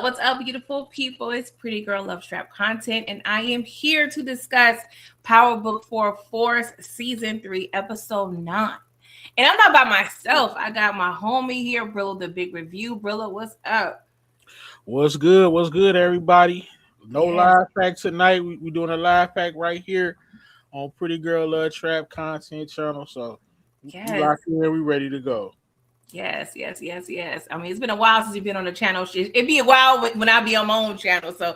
What's up, beautiful people? It's Pretty Girl Love Trap content, and I am here to discuss Power Book 4 Force Season 3, Episode 9. And I'm not by myself. I got my homie here, Brillo, the big review. Brillo, what's up? What's good? What's good, everybody? No Yes, live pack tonight. We doing a live pack right here on Pretty Girl Love Trap content channel. So we yes. locked in. We ready to go. Yes. I mean, it's been a while since you've been on the channel. It'd be a while when I be on my own channel. So,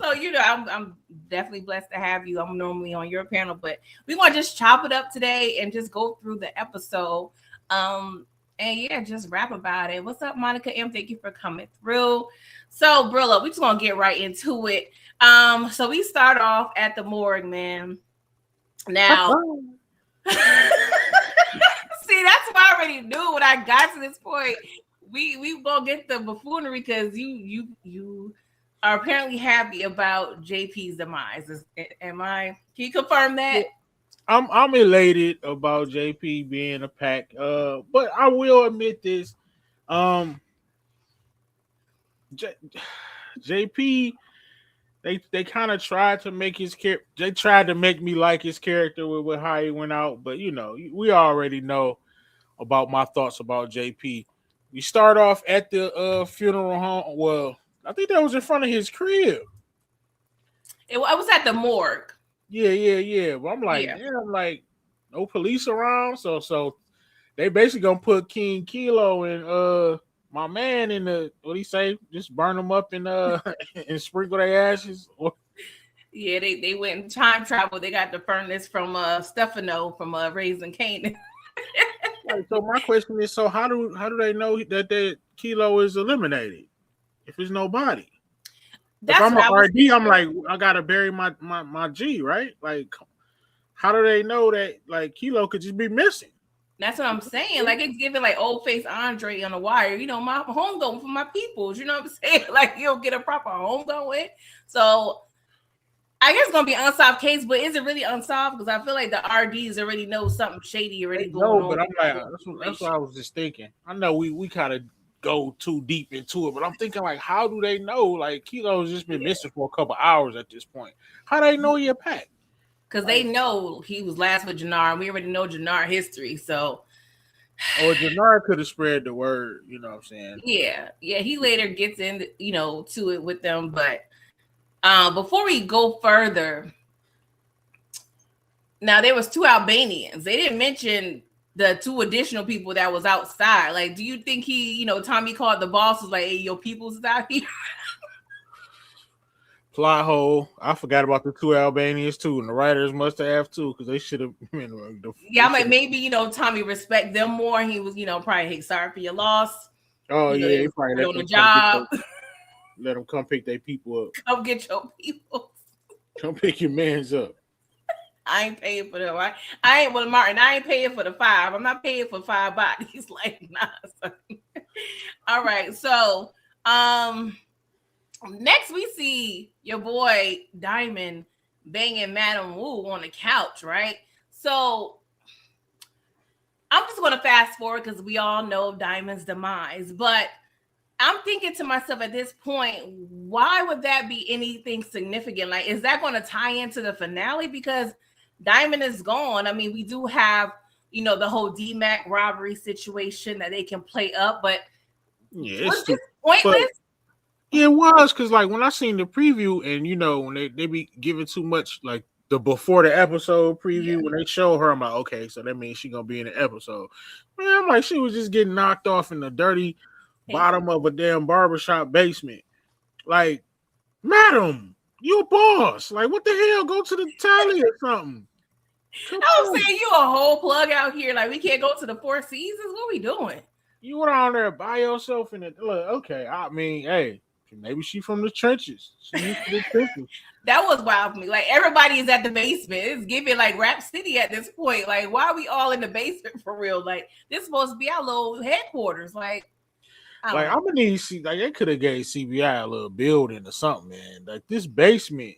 so I'm definitely blessed to have you. I'm normally on your panel, but we want to just chop it up today and just go through the episode. And yeah, just rap about it. What's up, Monica M? Thank you for coming through. So, Brillo, we just gonna get right into it. So we start off at the morgue, man. Now. See, that's why I already knew when I got to this point. We gonna get the buffoonery because you are apparently happy about JP's demise. Am I? Can you confirm that? I'm elated about JP being a pack. But I will admit this. JP, they kind of tried to make his character. They tried to make me like his character with how he went out. But we already know about my thoughts about JP. We start off at the funeral home. Well, I think that was in front of his crib. It was at the morgue. Yeah. But I'm like, damn, like no police around. So they basically gonna put King Kilo and my man in the what do you say? Just burn them up and and sprinkle their ashes. Yeah, they went in time travel. They got the furnace from Stefano from Raising Canaan. So my question is, so how do they know that Kilo is eliminated if there's no body? If I'm an RD, I'm like, I gotta bury my G, right? Like, how do they know that like Kilo could just be missing? That's what I'm saying. Like, it's giving like old face Andre on the wire. My homegoing for my peoples. You know what I'm saying? Like, you don't get a proper homegoing. So I guess it's gonna be an unsolved case, but is it really unsolved? Because I feel like the RDs already know something shady already going on. But I'm like, that's what I was just thinking. I know we kind of go too deep into it, but I'm thinking like, how do they know? Like Kilo's just been missing for a couple hours at this point. How do they know he a pack? Because they know he was last with Jannar, and we already know Jannar history. So, or Jannar could have spread the word. You know what I'm saying? Yeah. He later gets in, to it with them, but. Before we go further, now there was 2 Albanians. They didn't mention the 2 additional people that was outside. Like, do you think Tommy called the boss was like, "Hey, your people's out here"? Plot hole. I forgot about the 2 Albanians too, and the writers must have too, because they should have been. Maybe Tommy respect them more. He was probably, "Hey, sorry for your loss." Oh yeah, he probably on the job. Let them come pick their people up. Come get your people. Come pick your mans up. I ain't paying for them. I ain't with Martin. I ain't paying for the 5. I'm not paying for 5 bodies. Like, nah. Son. All right. So, next we see your boy Diamond banging Madam Wu on the couch, right? So, I'm just going to fast forward because we all know Diamond's demise, but I'm thinking to myself at this point, why would that be anything significant? Like, is that going to tie into the finale? Because Diamond is gone. I mean, we do have, the whole DMAC robbery situation that they can play up, but it's pointless. It was because, like, when I seen the preview and, when they be giving too much, like, the before the episode preview, when they show her, I'm like, okay, so that means she's going to be in the episode. Man, I'm like, she was just getting knocked off in the dirty bottom of a damn barbershop basement. Like, madam, you a boss. Like, what the hell? Go to the tally or something. I'm saying you a whole plug out here. Like, we can't go to the 4 Seasons. What are we doing? You went on there by yourself in it. Look, okay. I mean, hey, maybe she from the trenches. She used to the trenches. That was wild for me. Like, everybody is at the basement. It's giving like Rap City at this point. Like, why are we all in the basement for real? Like, this is supposed to be our little headquarters. Like, I'm gonna need to like they could have gave CBI a little building or something, man. Like this basement.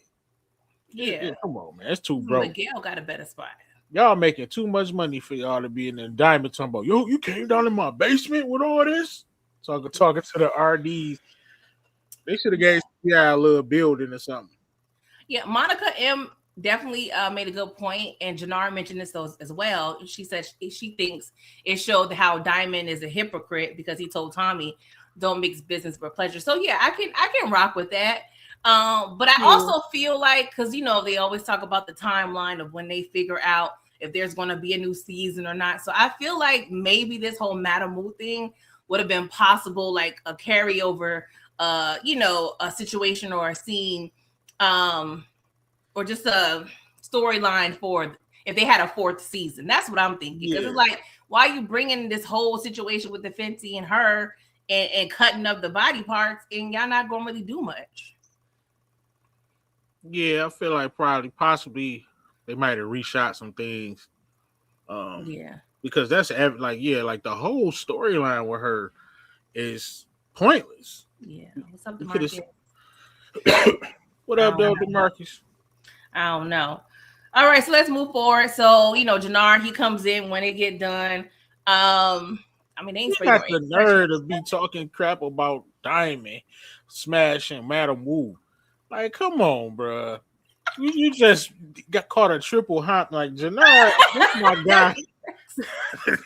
Yeah, come on, man. That's too broke. Miguel got a better spot. Y'all making too much money for y'all to be in the Diamond talking about, yo, you came down in my basement with all this? talking to the RDs. They should have gave a little building or something. Yeah, Monica M definitely made a good point, and Jannar mentioned this as well. She said she thinks it showed how Diamond is a hypocrite because he told Tommy, "Don't mix business for pleasure." So yeah, I can rock with that. But I also feel like, because they always talk about the timeline of when they figure out if there's going to be a new season or not. So I feel like maybe this whole Madamu thing would have been possible, like a carryover, a situation or a scene, or just a storyline for if they had a fourth season. That's what I'm thinking. Because it's like, why are you bringing this whole situation with the Fenty and her and cutting up the body parts, and y'all not going to really do much? Yeah, I feel like possibly they might have reshot some things. Because that's like the whole storyline with her is pointless. Yeah. What's up, DeMarcus? What up, though, DeMarcus? I don't know. All right, so let's move forward. So, Jannar, he comes in when it get done. They ain't got the nerve to be talking crap about Diamond smashing Madam Wu. Like, come on, bro. You just got caught a triple hump. Like, Jannar, that's my guy.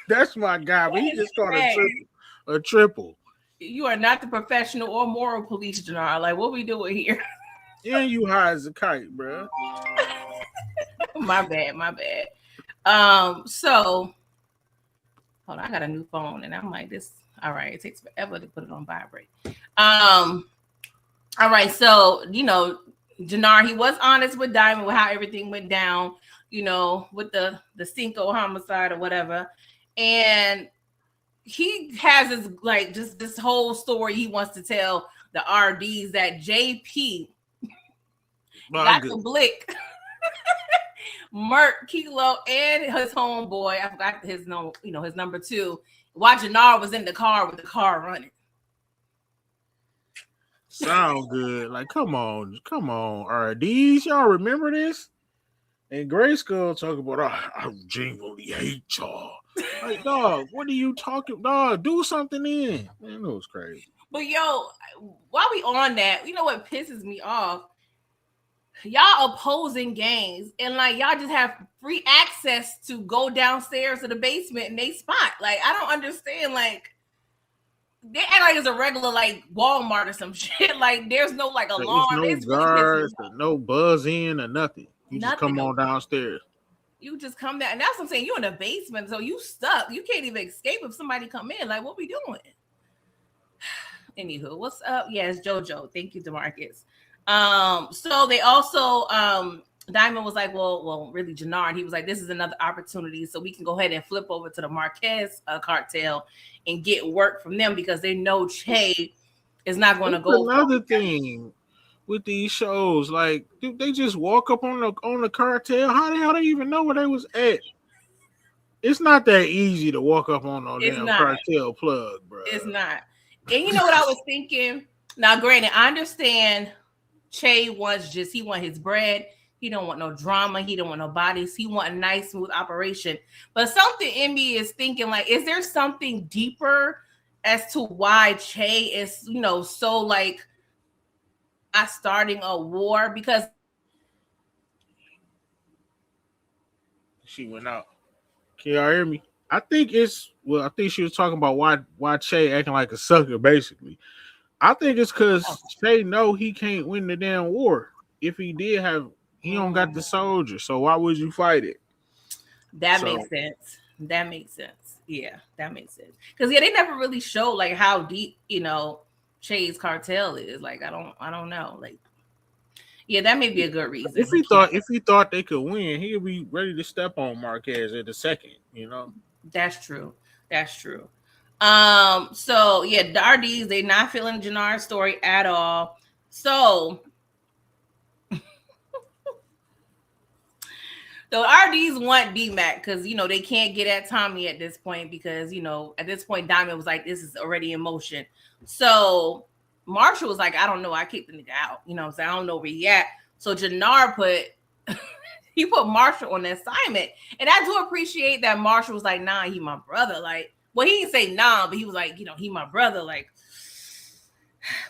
That's my guy. But he just caught a triple. You are not the professional or moral police, Jannar. Like, what we doing here? Yeah, you high as a kite, bro. My bad. So, hold on. I got a new phone, and I'm like, this. All right, it takes forever to put it on vibrate. All right, so Jannar, he was honest with Diamond with how everything went down, with the Cinco homicide or whatever, and he has his just this whole story he wants to tell the RDs that JP got the blick, Merc, Kilo, and his homeboy. I forgot his his number 2. While Jannar was in the car with the car running. Sound good. Like, come on, RDs. Y'all remember this? And Grayskull talk about, I genuinely hate y'all. Like, dog, what are you talking? Dog, do something in. Man, that was crazy. But yo, while we on that, you know what pisses me off? Y'all opposing gangs, and y'all just have free access to go downstairs to the basement in they spot. Like, I don't understand. Like, they act like it's a regular Walmart or some shit. Like, there's no alarm. There's no guards, no buzz in or nothing. You just come on downstairs. You just come down, and that's what I'm saying. You're in the basement, so you stuck. You can't even escape if somebody come in. Like, what we doing? Anywho, what's up? Yes, JoJo. Thank you, DeMarcus. So they also Diamond was like, well, really, Jannar. He was like, this is another opportunity, so we can go ahead and flip over to the Marquez cartel and get work from them because they know Che is not going to go. Another thing with these shows, like, they just walk up on the cartel. How the hell they even know where they was at? It's not that easy to walk up on damn cartel plug, bro. It's not. And you know what I was thinking? Now, granted, I understand Che wants he want his bread. He don't want no drama. He don't want no bodies. He want a nice, smooth operation. But something in me is thinking, like, is there something deeper as to why Che is, so starting a war? Because she went out. Can y'all hear me? I think she was talking about why Che acting like a sucker, basically. I think it's because Che know he can't win the damn war. If he did he don't got the soldier, so why would you fight it? Makes sense. That makes sense. Yeah, that makes sense. Because they never really show how deep Che's cartel is. Like, I don't know. Like, yeah, that may be a good reason. If he thought they could win, he'd be ready to step on Marquez at the second. That's true. So yeah, the RDs, they not feeling Jannar's story at all. So the RDs want D-Mac because they can't get at Tommy at this point because at this point Diamond was like, this is already in motion. So Marshall was like, I don't know, I kicked the nigga out. So I don't know where he at. So Jannar put Marshall on the assignment. And I do appreciate that Marshall was like, nah, he my brother. Like, Well, he didn't say nah, but he was like, he my brother. Like,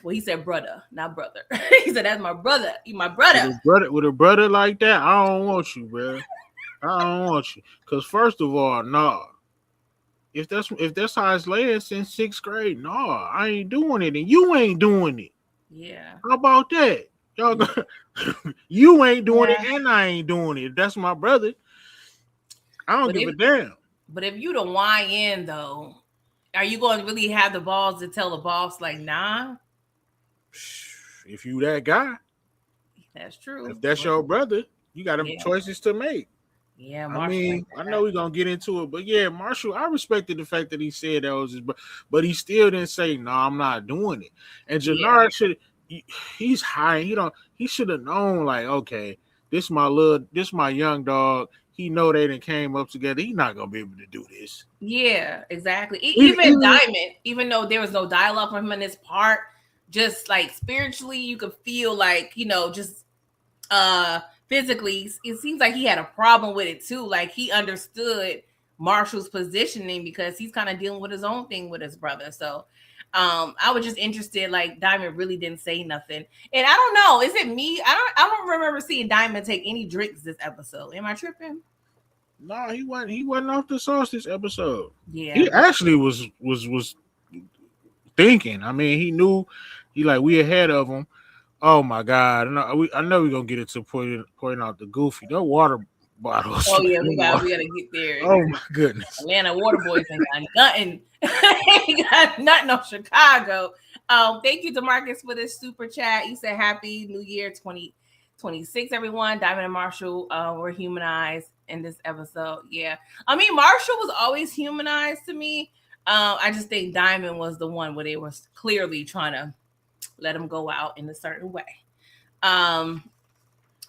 well, he said brother, not brother. He said that's my brother. He my brother. With a brother like that, I don't want you, bro. I don't want you. Cause first of all, nah. If that's how it's laying since 6th grade, nah, I ain't doing it, and you ain't doing it. Yeah. How about that? Y'all, you ain't doing it, and I ain't doing it. That's my brother. I don't give a damn. But if you don't YN though, are you going to really have the balls to tell the boss like, nah? If you that guy, that's true. If that's your brother, you got choices to make. Yeah, Marshall, I mean, I know we're gonna get into it, but yeah, Marshall, I respected the fact that he said that was his brother, but he still didn't say, "No, I'm not doing it." And Jannard he's high. He should have known, like, okay, this my young dog. He know they done came up together. He's not gonna be able to do this. Yeah, exactly. Even Diamond, even though there was no dialogue from him in this part, just like spiritually, you could feel like, just physically, it seems like he had a problem with it too. Like he understood Marshall's positioning because he's kind of dealing with his own thing with his brother. So I was just interested, like Diamond really didn't say nothing. And I don't know, is it me? I don't remember seeing Diamond take any drinks this episode. Am I tripping? No, he wasn't off the sauce this episode. Yeah. He actually was thinking. I mean, he knew we ahead of him. Oh my God! I know we're gonna get into pointing out the goofy. No water bottles. Oh yeah, we gotta get there. Oh my goodness! Atlanta water boys ain't got nothing. Ain't got nothing on Chicago. Thank you to Marcus for this super chat. You said Happy New Year 2026, everyone. Diamond and Marshall were humanized in this episode. Yeah, I mean Marshall was always humanized to me. I just think Diamond was the one where they were clearly trying to let him go out in a certain way.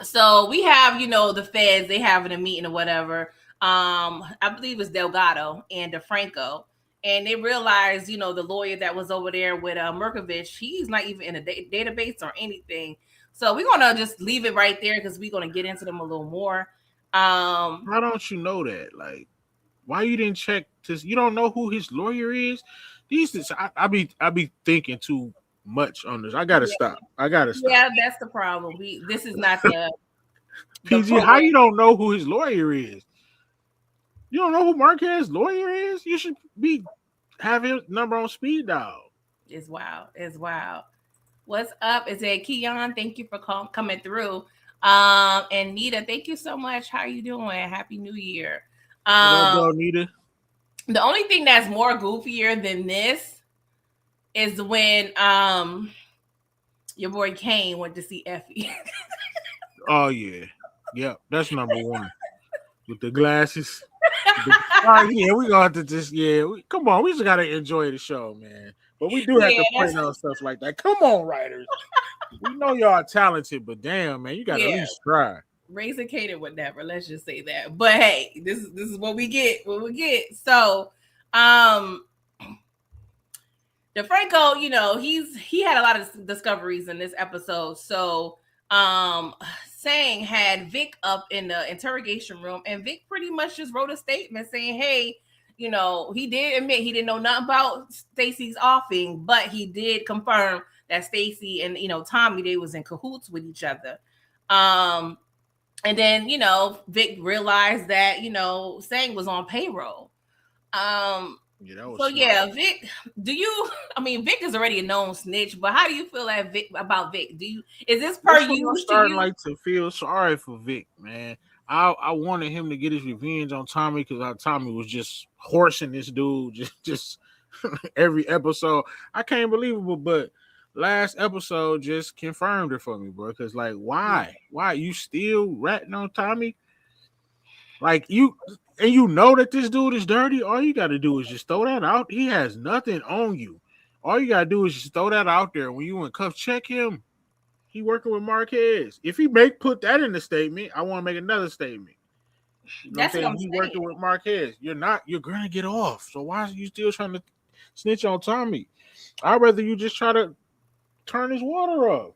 So we have, the feds, they having a meeting or whatever. I believe it's Delgado and DeFranco. And they realized, the lawyer that was over there with Merkovich, he's not even in a database or anything. So we're going to just leave it right there because we're going to get into them a little more. How don't you know that? Like, why you didn't check this? You don't know who his lawyer is? I be thinking too much on this. I gotta stop. Yeah, that's the problem. This is not the PG. How you don't know who his lawyer is? You don't know who Marquez's lawyer is? You should have his number on speed dial. It's wild. What's up? Is it Keon? Thank you for coming through. And Nita, thank you so much. How are you doing? Happy New Year. What up, Nita? The only thing that's more goofier than this is when your boy Kane went to see Effie. Oh yeah. Yep, that's number one. With the glasses. Yeah, we gonna have to just come on, we just gotta enjoy the show, man. But we do have to point out stuff like that. Come on, writers. We know y'all are talented, but damn, man, you gotta at least try. Razor Kaden would never, let's just say that. But hey, this is what we get. So DeFranco, he had a lot of discoveries in this episode. So Sang had Vic up in the interrogation room, and Vic pretty much just wrote a statement saying, hey, he did admit he didn't know nothing about Stacy's offing, but he did confirm that Stacy and Tommy, they was in cahoots with each other. And then, Vic realized that, Sang was on payroll. Vic, Vic is already a known snitch, but how do you feel about Vic? Is this per you? I'm starting to feel sorry for Vic, man. I wanted him to get his revenge on Tommy because Tommy was just horsing this dude just every episode. I can't believe it, but last episode just confirmed it for me, bro. Because why you still ratting on Tommy? Like you know that this dude is dirty. All you got to do is just throw that out. He has nothing on you. All you got to do is just throw that out there. When you in cuffs, check him. He working with Marquez. If he put that in the statement, I want to make another statement. That's what I'm saying. He working with Marquez. You're gonna get off. So why are you still trying to snitch on Tommy? I'd rather you just try to turn his water off.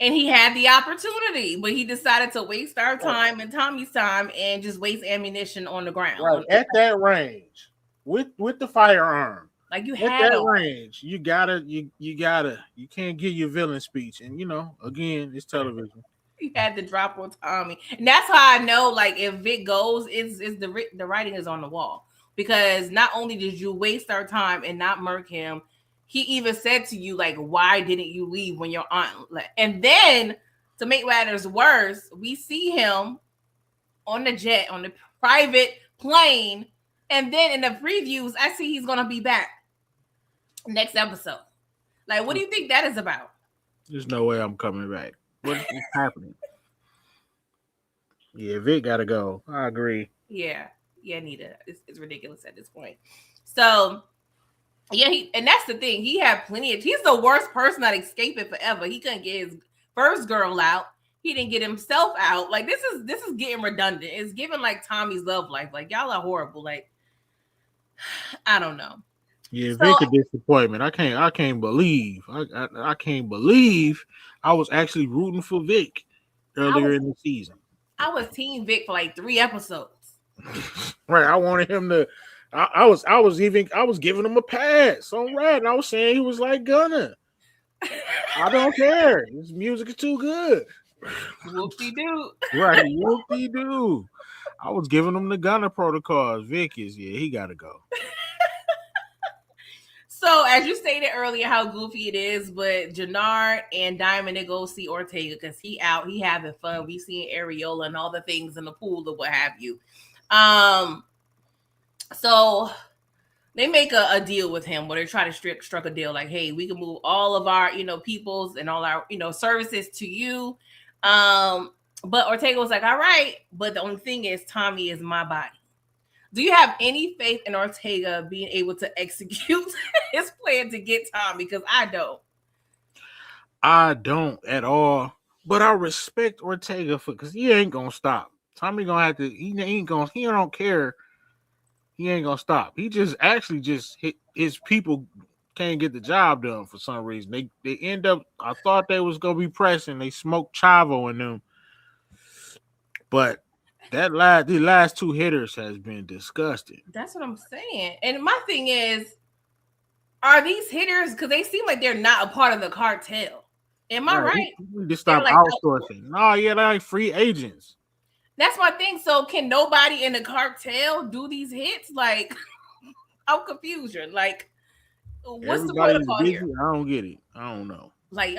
And he had the opportunity, but he decided to waste our time and Tommy's time and just waste ammunition on the ground. Right, at that range. with the firearm. Like you At had that a range, you can't give your villain speech. And again, it's television. you had to drop on Tommy, and that's how I know. Like if Vic goes, is the writing is on the wall because not only did you waste our time and not murk him, he even said to you like, "Why didn't you leave when your aunt left?" And then to make matters worse, we see him on the jet on the private plane, and then in the previews, I see he's gonna be back next episode. Like, what do you think that is about? There's no way I'm coming back. What's happening? Yeah, Vic gotta go. I agree. Yeah, Nita, it's ridiculous at this point. So, yeah, and that's the thing. He had plenty of. He's the worst person at escaping forever. He couldn't get his first girl out. He didn't get himself out. Like this is getting redundant. It's giving like Tommy's love life. Like y'all are horrible. Like I don't know. Yeah, Vic a disappointment. I can't believe I was actually rooting for Vic earlier in the season. I was Team Vic for like 3 episodes. Right. I wanted him to I was giving him a pass on Red, and I was saying he was like Gunna. I don't care. His music is too good. Whoop-de-doo. Right, whoop-de-doo. I was giving him the Gunna protocols. Vic is, he gotta go. So, as you stated earlier, how goofy it is, but Jannard and Diamond, they go see Ortega because he out, he having fun. We seeing Areola and all the things in the pool or what have you. So they make a deal with him where they try to struck a deal like, hey, we can move all of our, peoples and all our, services to you. But Ortega was like, all right, but the only thing is Tommy is my body. Do you have any faith in Ortega being able to execute his plan to get Tommy? Because I don't. I don't at all. But I respect Ortega because he ain't gonna stop. Tommy gonna have to. He don't care. He ain't gonna stop. He just hit his people can't get the job done for some reason. They end up. I thought they was gonna be pressing. They smoked Chavo in them, but. The last 2 hitters has been disgusting. That's what I'm saying. And my thing is, are these hitters, because they seem like they're not a part of the cartel. Am I right? We just stop outsourcing. No, yeah, they're like free agents. That's my thing. So can nobody in the cartel do these hits? Like, I'm confused. Like, what's the protocol here? I don't get it. I don't know. Like,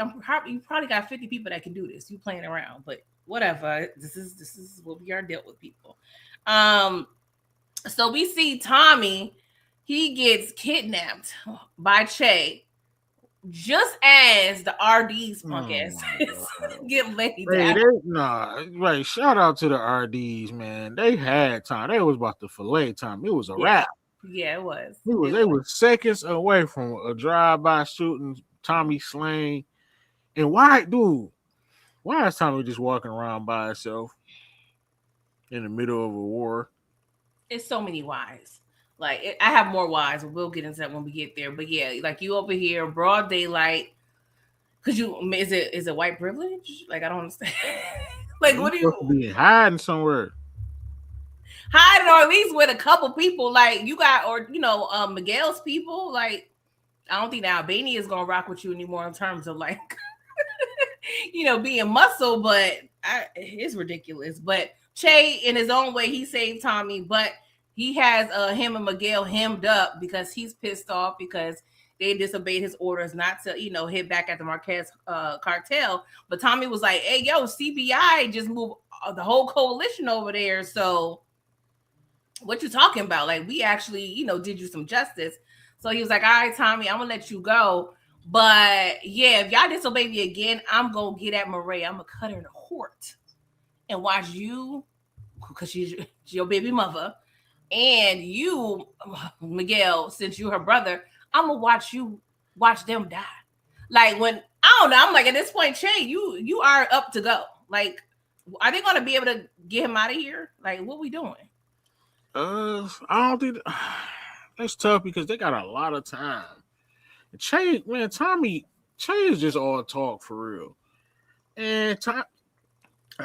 you probably got 50 people that can do this. You playing around, but whatever. This is what we are dealt with, people. So we see Tommy. He gets kidnapped by Che just as the RDs punk ass get laid down. Right. Shout out to the RDs, man. They had time. They was about to fillet time. It was a wrap. Yeah, it was. They were seconds away from a drive-by shooting. Tommy slain. And why is Tommy just walking around by himself in the middle of a war? It's so many whys. Like, I have more whys, but we'll get into that when we get there. But yeah, like you over here, broad daylight. Is it white privilege? Like, I don't understand. Like, what do you be hiding somewhere? Hiding, or at least with a couple people, like you got, or Miguel's people. Like, I don't think the Albania is gonna rock with you anymore in terms of like, being muscle. But it's ridiculous. But Che, in his own way, he saved Tommy, but he has him and Miguel hemmed up because he's pissed off because they disobeyed his orders not to, hit back at the Marquez cartel. But Tommy was like, hey, yo, CBI just moved the whole coalition over there. So what you talking about? Like, we actually, did you some justice. So he was like, all right, Tommy, I'm going to let you go. But yeah, if y'all disobey me again, I'm going to get at Murray. I'm going to cut her in a court and watch you, because she's your baby mother. And you, Miguel, since you're her brother, I'm going to watch them die. Like, when, I don't know, I'm like, at this point, Che, you are up to go. Like, are they going to be able to get him out of here? Like, what we doing? I don't think that's tough because they got a lot of time. Che, man, Che is just all talk for real. And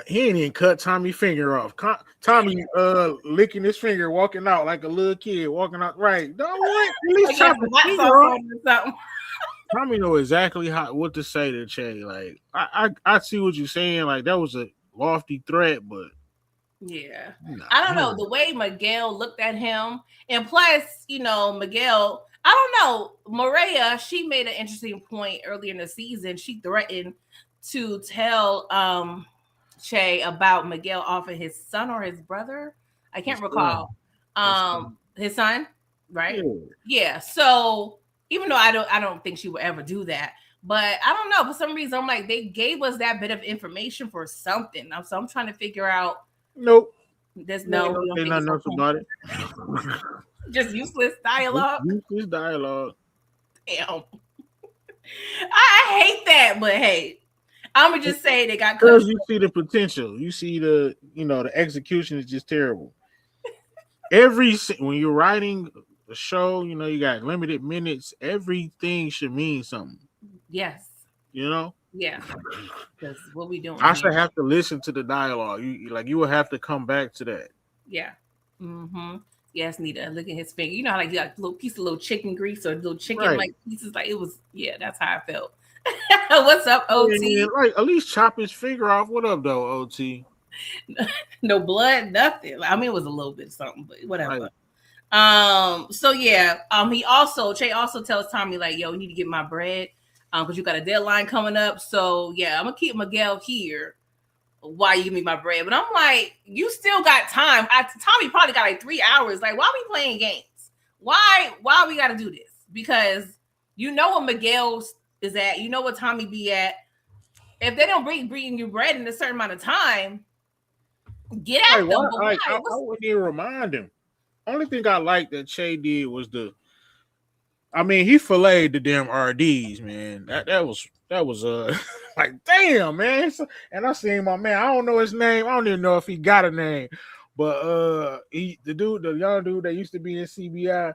he ain't even cut Tommy finger off. Tommy licking his finger, walking out like a little kid walking out. Right? Don't what? At least chop his finger off. Tommy know exactly what to say to Che. Like I see what you're saying. Like that was a lofty threat, but yeah, I don't know the way Miguel looked at him, and plus, Miguel. I don't know. Maria, she made an interesting point earlier in the season. She threatened to tell Che about Miguel offering his son or his brother. I can't recall. His son, right? Yeah. So even though I don't think she would ever do that, but I don't know. For some reason, I'm like, they gave us that bit of information for something. So I'm trying to figure out. Nope. There's nothing else about it. Just useless dialogue. Useless dialogue. Damn. I hate that, but hey, I'm gonna just say they got because you see the potential. You see the execution is just terrible. When you're writing a show, you got limited minutes. Everything should mean something. Yes. Yeah. Because what we doing? I should have to listen to the dialogue. You will have to come back to that. Yeah. Mm-hmm. Yes, Nita, look at his finger. You know how you got a little piece of little chicken grease or little chicken like pieces. Like it was. Yeah, that's how I felt. What's up, OT? Yeah, like at least chop his finger off. What up, though, OT? No blood, nothing. I mean, it was a little bit of something, but whatever. Right. So yeah. Che also tells Tommy like, yo, you need to get my bread. Because you got a deadline coming up. So yeah, I'm gonna keep Miguel here while you give me my bread. But I'm like, you still got time. Tommy probably got like 3 hours. Like, why are we playing games? Why we gotta do this? Because you know what Miguel is at, you know what Tommy be at. If they don't bring you bread in a certain amount of time, get at them. I wouldn't even remind him. Only thing I liked that Che did was he filleted the damn RDs, man. That was like damn, man. And I seen my man. I don't know his name. I don't even know if he got a name, but the young dude that used to be in CBI,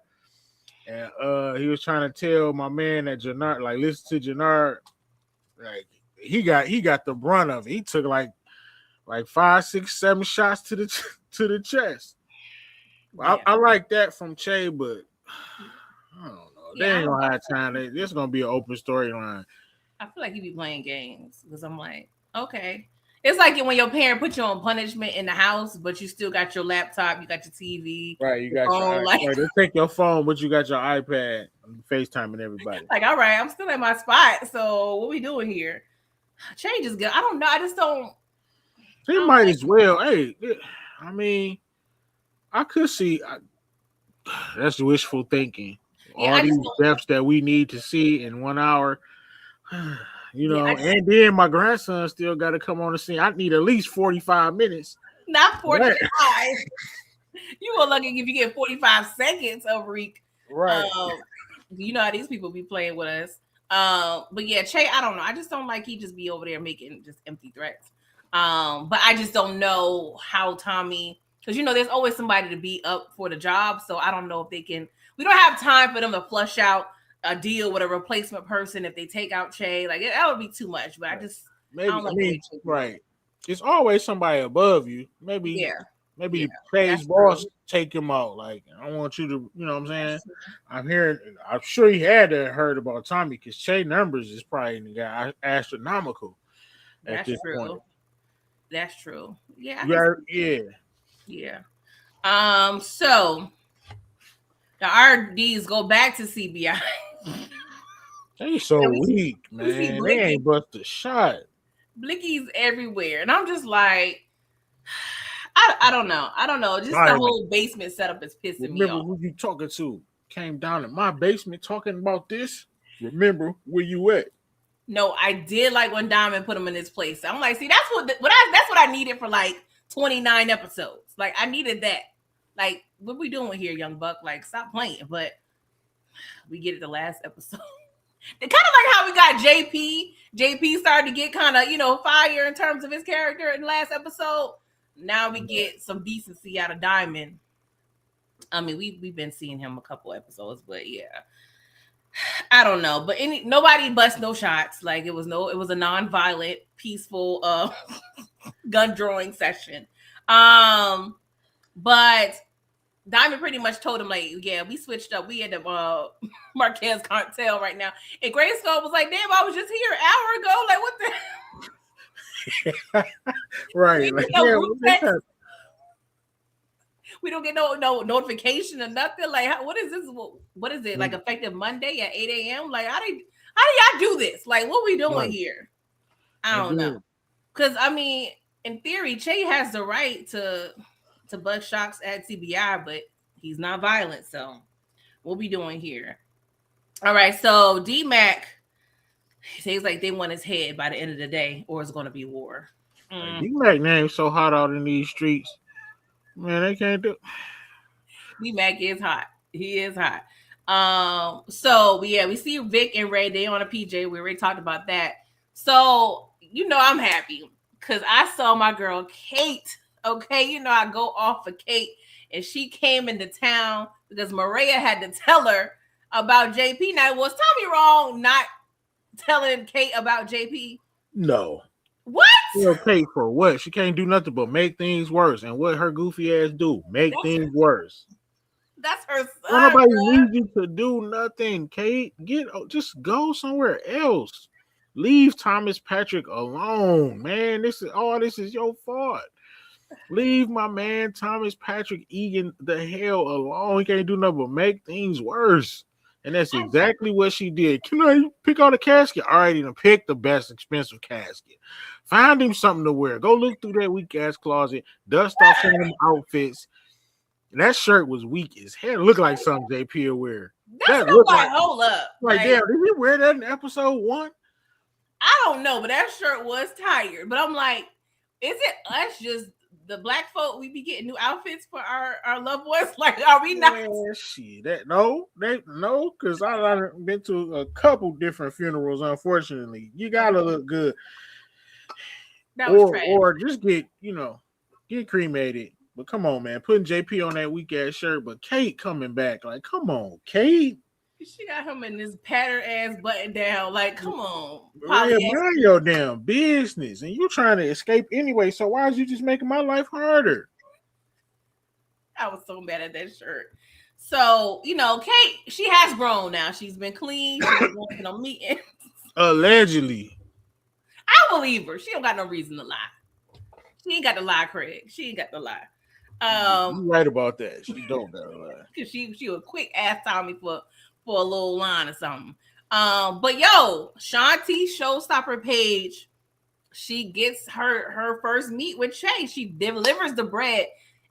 and he was trying to tell my man that Jannard, like listen to Jannard, like he got the brunt of it. He took like 5, 6, 7 shots to the chest. Yeah. I like that from Che, but I don't know. They ain't gonna have time. This is gonna be an open storyline. I feel like you be playing games because I'm like, okay. It's like when your parent put you on punishment in the house, but you still got your laptop, you got your TV. Right, you got your iPad. They take your phone, but you got your iPad. FaceTiming everybody. Like, all right, I'm still at my spot. So what we doing here? Change is good. I don't know. I just don't. He might as well. Hey, I mean, I could see. That's wishful thinking. Yeah, all these steps that we need to see in 1 hour, and then my grandson still got to come on the scene. I need at least 45 minutes. Not 45. You were lucky if you get 45 seconds of Reek. Right. You know how these people be playing with us. But yeah, Che, I don't know. I just don't like he just be over there making just empty threats. But I just don't know how Tommy, because there's always somebody to be up for the job. So I don't know if they can. We don't have time for them to flush out a deal with a replacement person if they take out Che. Like that would be too much. But I just right. It's always somebody above you. Maybe Che's boss take him out. Like I want you to, you know what I'm saying? I'm sure he had to heard about Tommy because Che numbers is probably astronomical at this point. That's true. Yeah. Yeah. So the RDs go back to CBI. They so weak, man. They ain't bust a shot. Blicky's everywhere. And I'm just like, I don't know. Just the whole basement setup is pissing me off. Remember who you talking to? Came down in my basement talking about this. Remember where you at? No, I did like when Diamond put him in his place. I'm like, see, that's what I needed for like 29 episodes. Like I needed that. Like, what we doing here, Young Buck? Like, stop playing. But we get it the last episode. Kind of like how we got JP. JP started to get kind of, fire in terms of his character in the last episode. Now we get some decency out of Diamond. I mean, we've been seeing him a couple episodes, but yeah. I don't know. But nobody bust no shots. Like it was a non-violent, peaceful gun drawing session. But Diamond pretty much told him, like, yeah, we switched up. We in the Marquez cartel right now. And Grayskull was like, damn, I was just here an hour ago. Like, what the? Right. Like, yeah, we don't get no notification or nothing. Like, what is this? What is it? Like effective Monday at 8 a.m.? Like, how do y'all do this? Like, what we doing here? I don't know. Because I mean, in theory, Che has the right to bust shocks at CBI, but he's not violent. So what we doing here? All right. So D-Mac says like they want his head by the end of the day, or it's going to be war. D-Mac name so hot out in these streets. Man, they can't do. D-Mac is hot. He is hot. So yeah, we see Vic and Ray. They on a PJ. We already talked about that. So I'm happy because I saw my girl Kate. Okay, I go off of Kate, and she came into town because Maria had to tell her about JP. Now, was Tommy wrong not telling Kate about JP? No. What? Kate for what? She can't do nothing but make things worse. And what her goofy ass do? Make things worse. That's her son. Nobody needs you to do nothing, Kate. Just go somewhere else. Leave Thomas Patrick alone, man. This is your fault. Leave my man Thomas Patrick Egan the hell alone. He can't do nothing but make things worse. And that's exactly what she did. Can I pick out a casket? All right, then pick the best expensive casket. Find him something to wear. Go look through that weak ass closet. Dust off some of them outfits. And that shirt was weak as hell. It looked like something JP will wear. That looked like, hold up. Like, damn, did he wear that in episode 1? I don't know, but that shirt was tired. But I'm like, is it us just the black folk? We be getting new outfits for our loved ones? Like, are we not? Shit, no, because I've been to a couple different funerals. Unfortunately, you gotta look good. That was trash. Or just get cremated. But come on, man, putting JP on that weak ass shirt. But Kate coming back, like, come on, Kate. She got him in this pattern ass button down. Like, come on. Mind your damn business. And you're trying to escape anyway. So why is you just making my life harder? I was so mad at that shirt. So, Kate, she has grown now. She's been clean. She's been going to no meetings. Allegedly. I believe her. She don't got no reason to lie. She ain't got to lie, Craig. She ain't got to lie. You're right about that. She don't got to lie. Because she would quick ask Tommy for a little line or something. But Shanti Showstopper Page, she gets her first meet with Che. She delivers the bread,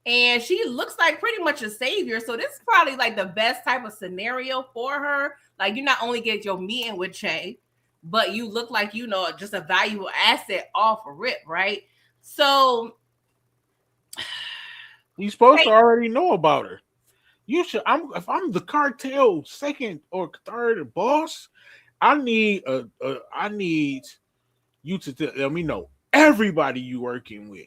and she looks like pretty much a savior. So this is probably like the best type of scenario for her. Like, you not only get your meeting with Che, but you look like just a valuable asset off a rip, right? So you're supposed to already know about her. You should. If I'm the cartel second or third boss, I need you to let me know everybody you working with.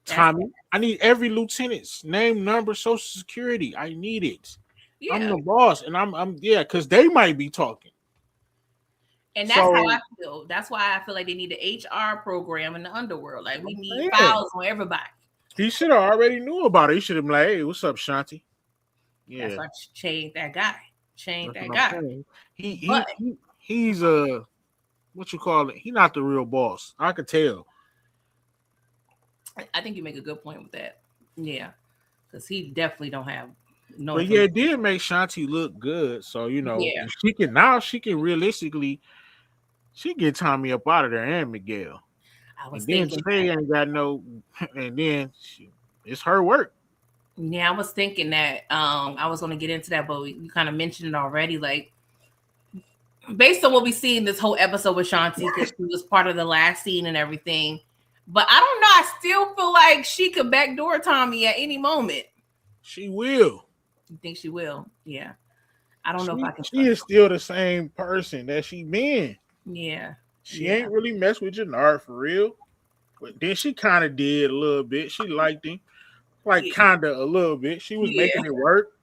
Tommy, I need every lieutenant's name, number, social security. I need it. Yeah. I'm the boss, and I'm because they might be talking. And that's how I feel. That's why I feel like they need the HR program in the underworld. Like, we need files on everybody. He should have already knew about it. He should have been like, "Hey, what's up, Shanti?" Yeah, that's why Che that guy. Che that guy. He's what you call it? He's not the real boss. I could tell. I think you make a good point with that. Yeah, because he definitely don't have no. But yeah, it did make Shanti look good. So she can realistically, she get Tommy up out of there and Miguel. I was thinking Che ain't got no, and then it's her work. Yeah, I was thinking that I was going to get into that, but you kind of mentioned it already. Like, based on what we see in this whole episode with Shanti, because she was part of the last scene and everything. But I don't know. I still feel like she could backdoor Tommy at any moment. She will. You think she will? Yeah. I don't know if I can. She is still the same person that she been. Yeah. She ain't really messed with Jannard for real. But then she kind of did a little bit. She liked him. Like, kind of a little bit. She was making it work.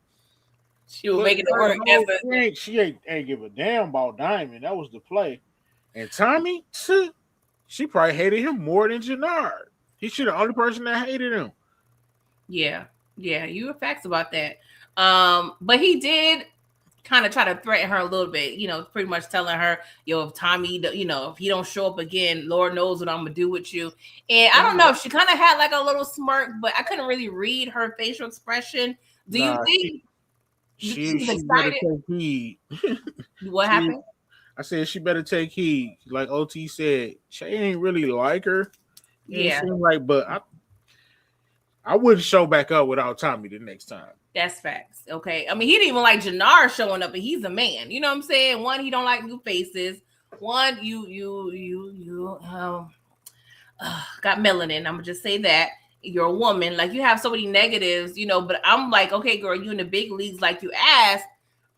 She was making it work. She ain't give a damn about Diamond. That was the play. And Tommy, she probably hated him more than Jannard. He should the only person that hated him. Yeah, you were facts about that. But he did kind of try to threaten her a little bit, pretty much telling her, yo, if Tommy, if he don't show up again, Lord knows what I'm gonna do with you. And I don't know, she kind of had like a little smirk, but I couldn't really read her facial expression. Do you think she better take heed? What happened? I said she better take heed. Like OT said, Shay ain't really like her. Yeah, like, but I wouldn't show back up without Tommy the next time. That's facts. Okay. I mean, he didn't even like Jannar showing up, and he's a man. You know what I'm saying? One, he don't like new faces. One, you got melanin. I'm gonna just say that. You're a woman. Like, you have so many negatives, but I'm like, okay, girl, you in the big leagues, like you asked,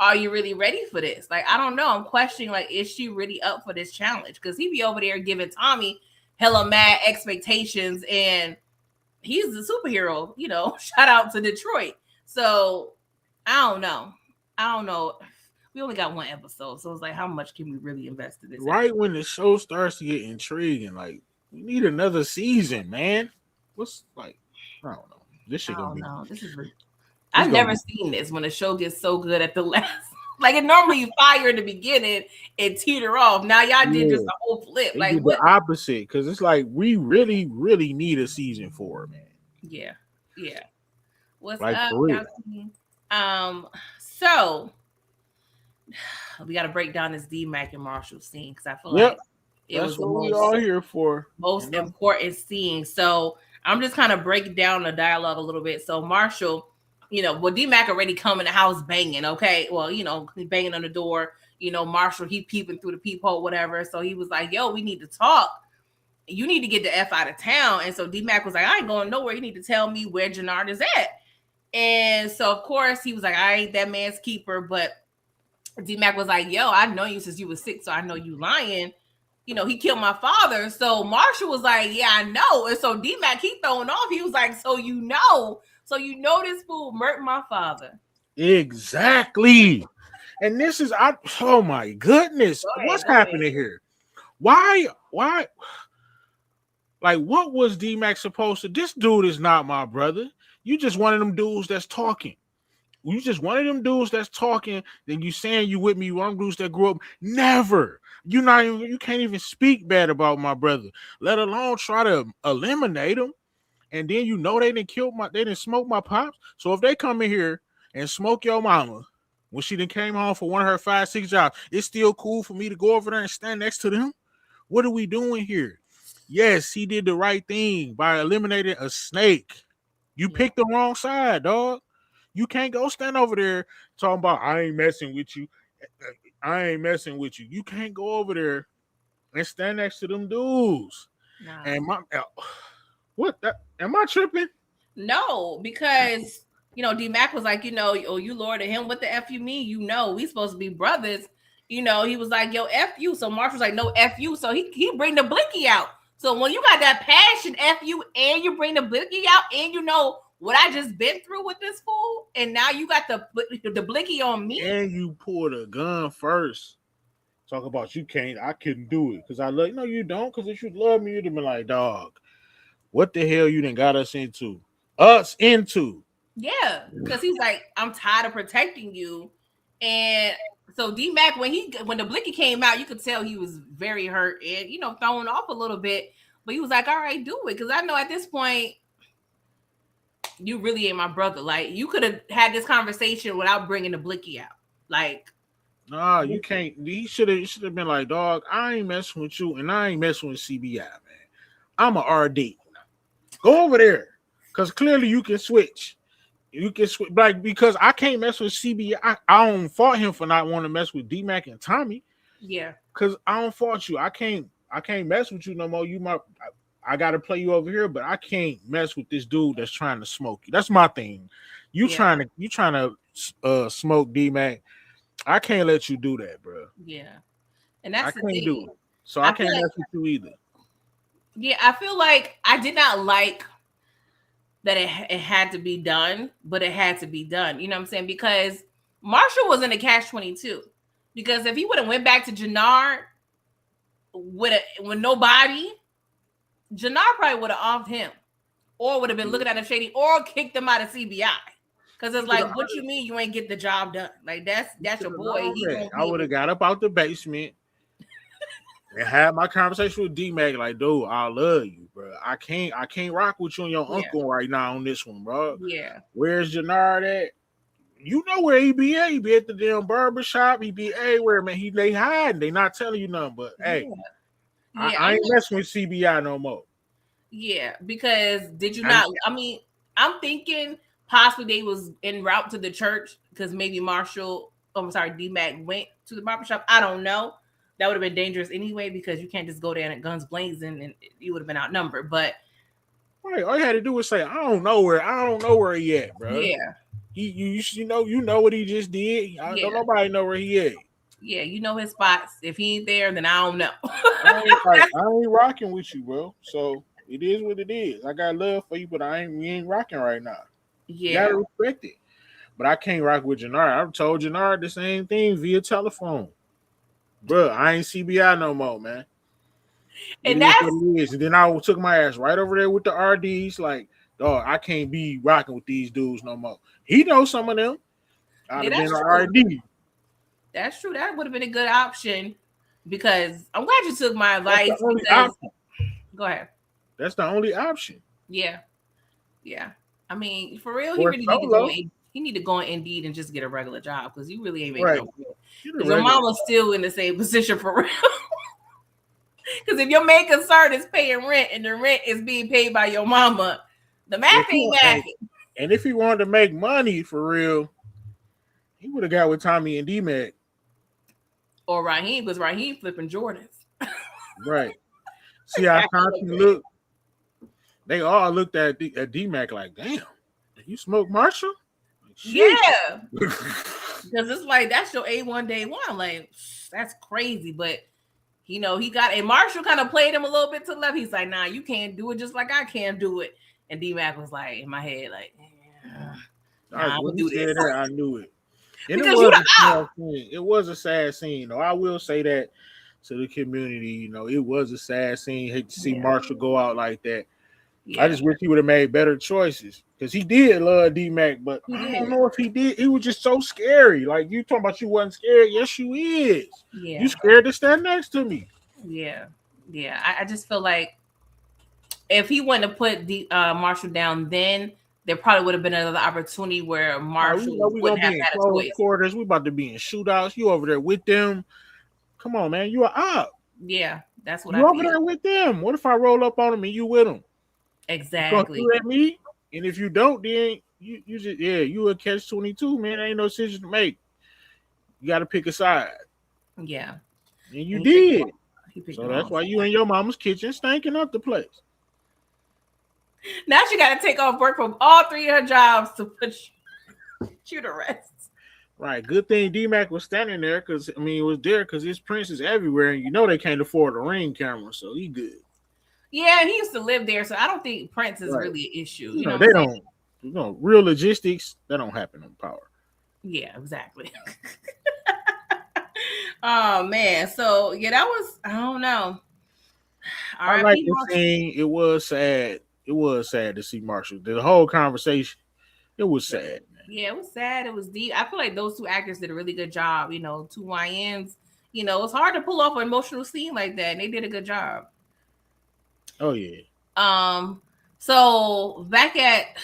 are you really ready for this? Like, I don't know. I'm questioning, like, is she really up for this challenge? Because he be over there giving Tommy hella mad expectations, and he's the superhero, shout out to Detroit. So I don't know. We only got one episode, so it's like, how much can we really invest in this? Right when the show starts to get intriguing, like, we need another season, man. What's like, I don't know. This shit gonna be. This is. I've never seen this when a show gets so good at the last. Like, it normally you fire in the beginning and teeter off. Now y'all did just a whole flip. They like what? The opposite, because it's like we really, really need a season 4, man. Yeah. What's like, up? So we got to break down this D-Mac and Marshall scene, because I feel like it was what we all here for. Most important scene. So I'm just kind of breaking down the dialogue a little bit. So Marshall, D-Mac already come in the house banging. Okay, well, he's banging on the door. Marshall, he peeping through the peephole, whatever. So he was like, "Yo, we need to talk. You need to get the F out of town." And so D-Mac was like, "I ain't going nowhere. You need to tell me where Jannar is at." And so, of course, he was like, "I ain't that man's keeper." But D-Mac was like, "Yo, I know you since you was 6, so I know you lying. He killed my father." So Marshall was like, "Yeah, I know." And so D-Mac, he throwing off. He was like, So you know this fool murdered my father." Exactly. And this is, oh my goodness. What's happening here? Why? Like, what was D-Mac supposed to? This dude is not my brother. You just one of them dudes that's talking. You just one of them dudes that's talking. Then you saying you with me. One dudes that grew up. Never. You can't even speak bad about my brother, let alone try to eliminate him. And then they didn't smoke my pops. So if they come in here and smoke your mama when she done came home for one of her 5-6 jobs, it's still cool for me to go over there and stand next to them? What are we doing here? Yes, he did the right thing by eliminating a snake. You picked the wrong side, dog. You can't go stand over there talking about, I ain't messing with you. You can't go over there and stand next to them dudes. Nah. And am I tripping? No, because D-Mac was like, oh, you Lord of him. What the F you mean? We supposed to be brothers. He was like, yo, F you. So Marshall was like, no, F you. So he bring the blicky out. So when you got that passion, F you, and you bring the blicky out, and what I just been through with this fool, and now you got the blicky on me. And you pulled a gun first. Talk about I couldn't do it because I love you. No, you don't, because if you love me, you'd have been like, dog, what the hell you done got us into? Yeah, because he's like, I'm tired of protecting you. And so D-Mac, when the blicky came out, you could tell he was very hurt and, thrown off a little bit. But he was like, all right, do it. Because I know at this point, you really ain't my brother. Like, you could have had this conversation without bringing the blicky out. Like, nah, you can't. He should have been like, dog, I ain't messing with you, and I ain't messing with CBI, man. I'm a RD. Go over there, because clearly you can switch. You can switch, like, because I can't mess with CBI. I don't fault him for not wanting to mess with D-Mac and Tommy. Yeah, because I don't fault you. I can't mess with you no more. I got to play you over here, but I can't mess with this dude that's trying to smoke you. That's my thing. You trying to smoke D-Mac. I can't let you do that, bro. Yeah. And that's the thing. Do it. So I can't mess with you either. Yeah, I feel like I did not like that it had to be done, but it had to be done. You know what I'm saying? Because Marshall was in a catch-22. Because if he would have went back to Jannar with nobody, Jannard probably would have offed him, or would have been looking at him shady, or kicked him out of CBI. Because it's like, what you mean you ain't get the job done? Like that's your boy. He gonna I would have got up out the basement and had my conversation with D-Mac. Like, dude, I love you, bro. I can't rock with you and your uncle right now on this one, bro. Yeah. Where's Jannard at? You know where he be at? He be at the damn barber shop. He be everywhere, man. They hiding. They not telling you nothing. But hey, I ain't messing with CBI no more. Yeah, because did you not? I mean, I'm thinking possibly they was en route to the church because maybe D-Mac went to the barbershop. I don't know. That would have been dangerous anyway because you can't just go there and guns blazing and you would have been outnumbered. But right, all you had to do was say, I don't know where he at, bro. Yeah. You know what he just did. Don't nobody know where he at. Yeah, you know his spots. If he ain't there, then I don't know. I ain't rocking with you, bro. So it is what it is. I got love for you, but we ain't rocking right now. Yeah, you gotta respect it. But I can't rock with Jannard. I've told Jannard the same thing via telephone, bro. I ain't CBI no more, man. And that's what it is. And then I took my ass right over there with the RDs. Like, dog, I can't be rocking with these dudes no more. He knows some of them. I'd have been an RD. That's true. That would have been a good option because I'm glad you took my advice. Go ahead. That's the only option. Yeah. I mean, for real, he really need to go. He need to go on Indeed and just get a regular job because you really ain't making no money. Your mama's still in the same position for real. Because if your main concern is paying rent and the rent is being paid by your mama, the math ain't math. And if he wanted to make money for real, he would have got with Tommy and D-Mac. Or Raheem, because Raheem flipping Jordans. Right. See how Compton look? They all looked at D-Mac like, damn, you smoke Marshall? Yeah. Because it's like, that's your A1 day one. Like, that's crazy. But, he got, and Marshall kind of played him a little bit to the left. He's like, nah, you can't do it just like I can do it. And D-Mac was like, in my head, like, I would do this. I knew it. And it was a sad scene, though. I will say that to the community. It was a sad scene. Hate to see Marshall go out like that. Yeah. I just wish he would have made better choices because he did love D-Mac, but I don't know if he did. He was just so scary. Like, you talking about you wasn't scared. Yes, you is. Yeah. You scared to stand next to me. Yeah. I just feel like if he wouldn't have put Marshall down then, there probably would have been another opportunity where Marshall wouldn't have had a choice. Quarters. We about to be in shootouts. You over there with them. Come on, man. You are up. Yeah, that's what you over there with them. What if I roll up on them and you with them? Exactly. You at me, and if you don't, then you just you a catch-22, man. There ain't no decision to make. You got to pick a side. Yeah, and you did. So that's why you in your mama's kitchen stinking up the place. Now she got to take off work from all three of her jobs to put you to rest. Right. Good thing D-Mac was standing there because it was there because his prints is everywhere, and they can't afford a Ring camera, so he good. Yeah, he used to live there, so I don't think Prince is really an issue. You know they don't. Real logistics that don't happen on Power. Yeah, exactly. Oh man, so that was I don't know. I like the thing. It was sad. It was sad to see Marshall. The whole conversation, it was sad. Man. Yeah, it was sad. It was deep. I feel like those two actors did a really good job. Two YNs. It's hard to pull off an emotional scene like that, and they did a good job. Oh yeah. So back at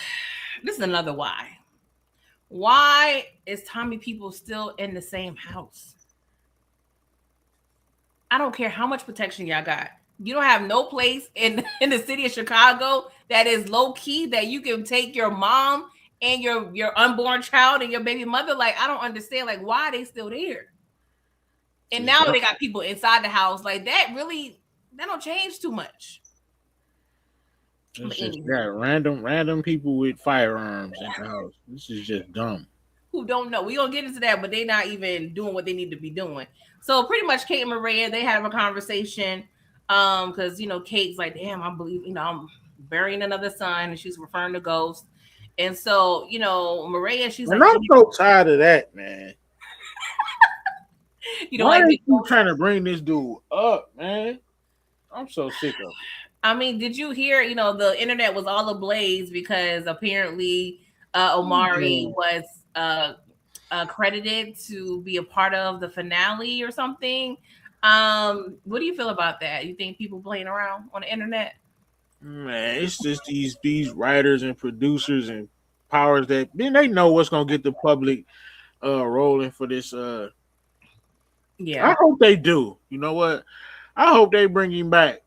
this is another why. Why is Tommy people still in the same house? I don't care how much protection y'all got. You don't have no place in the city of Chicago that is low key that you can take your mom and your unborn child and your baby mother. Like, I don't understand. Like, why are they still there? And now they got people inside the house. Like, that don't change too much. It's just random people with firearms in the house. This is just dumb. Who don't know? We gonna get into that, but they're not even doing what they need to be doing. So pretty much, Kate and Maria, they have a conversation. Because Kate's like, damn, I believe I'm burying another son, and she's referring to ghosts. And so Maria, she's like, I'm so tired of that, man. Why are you trying to bring this dude up, man? I'm so sick of it. I mean, did you hear? You know, the internet was all ablaze because apparently Omari was credited to be a part of the finale or something. What do you feel about that? You think people playing around on the internet? Man, it's just these writers and producers and powers that then they know what's gonna get the public rolling for this. Yeah, I hope they do. You know what? I hope they bring him back.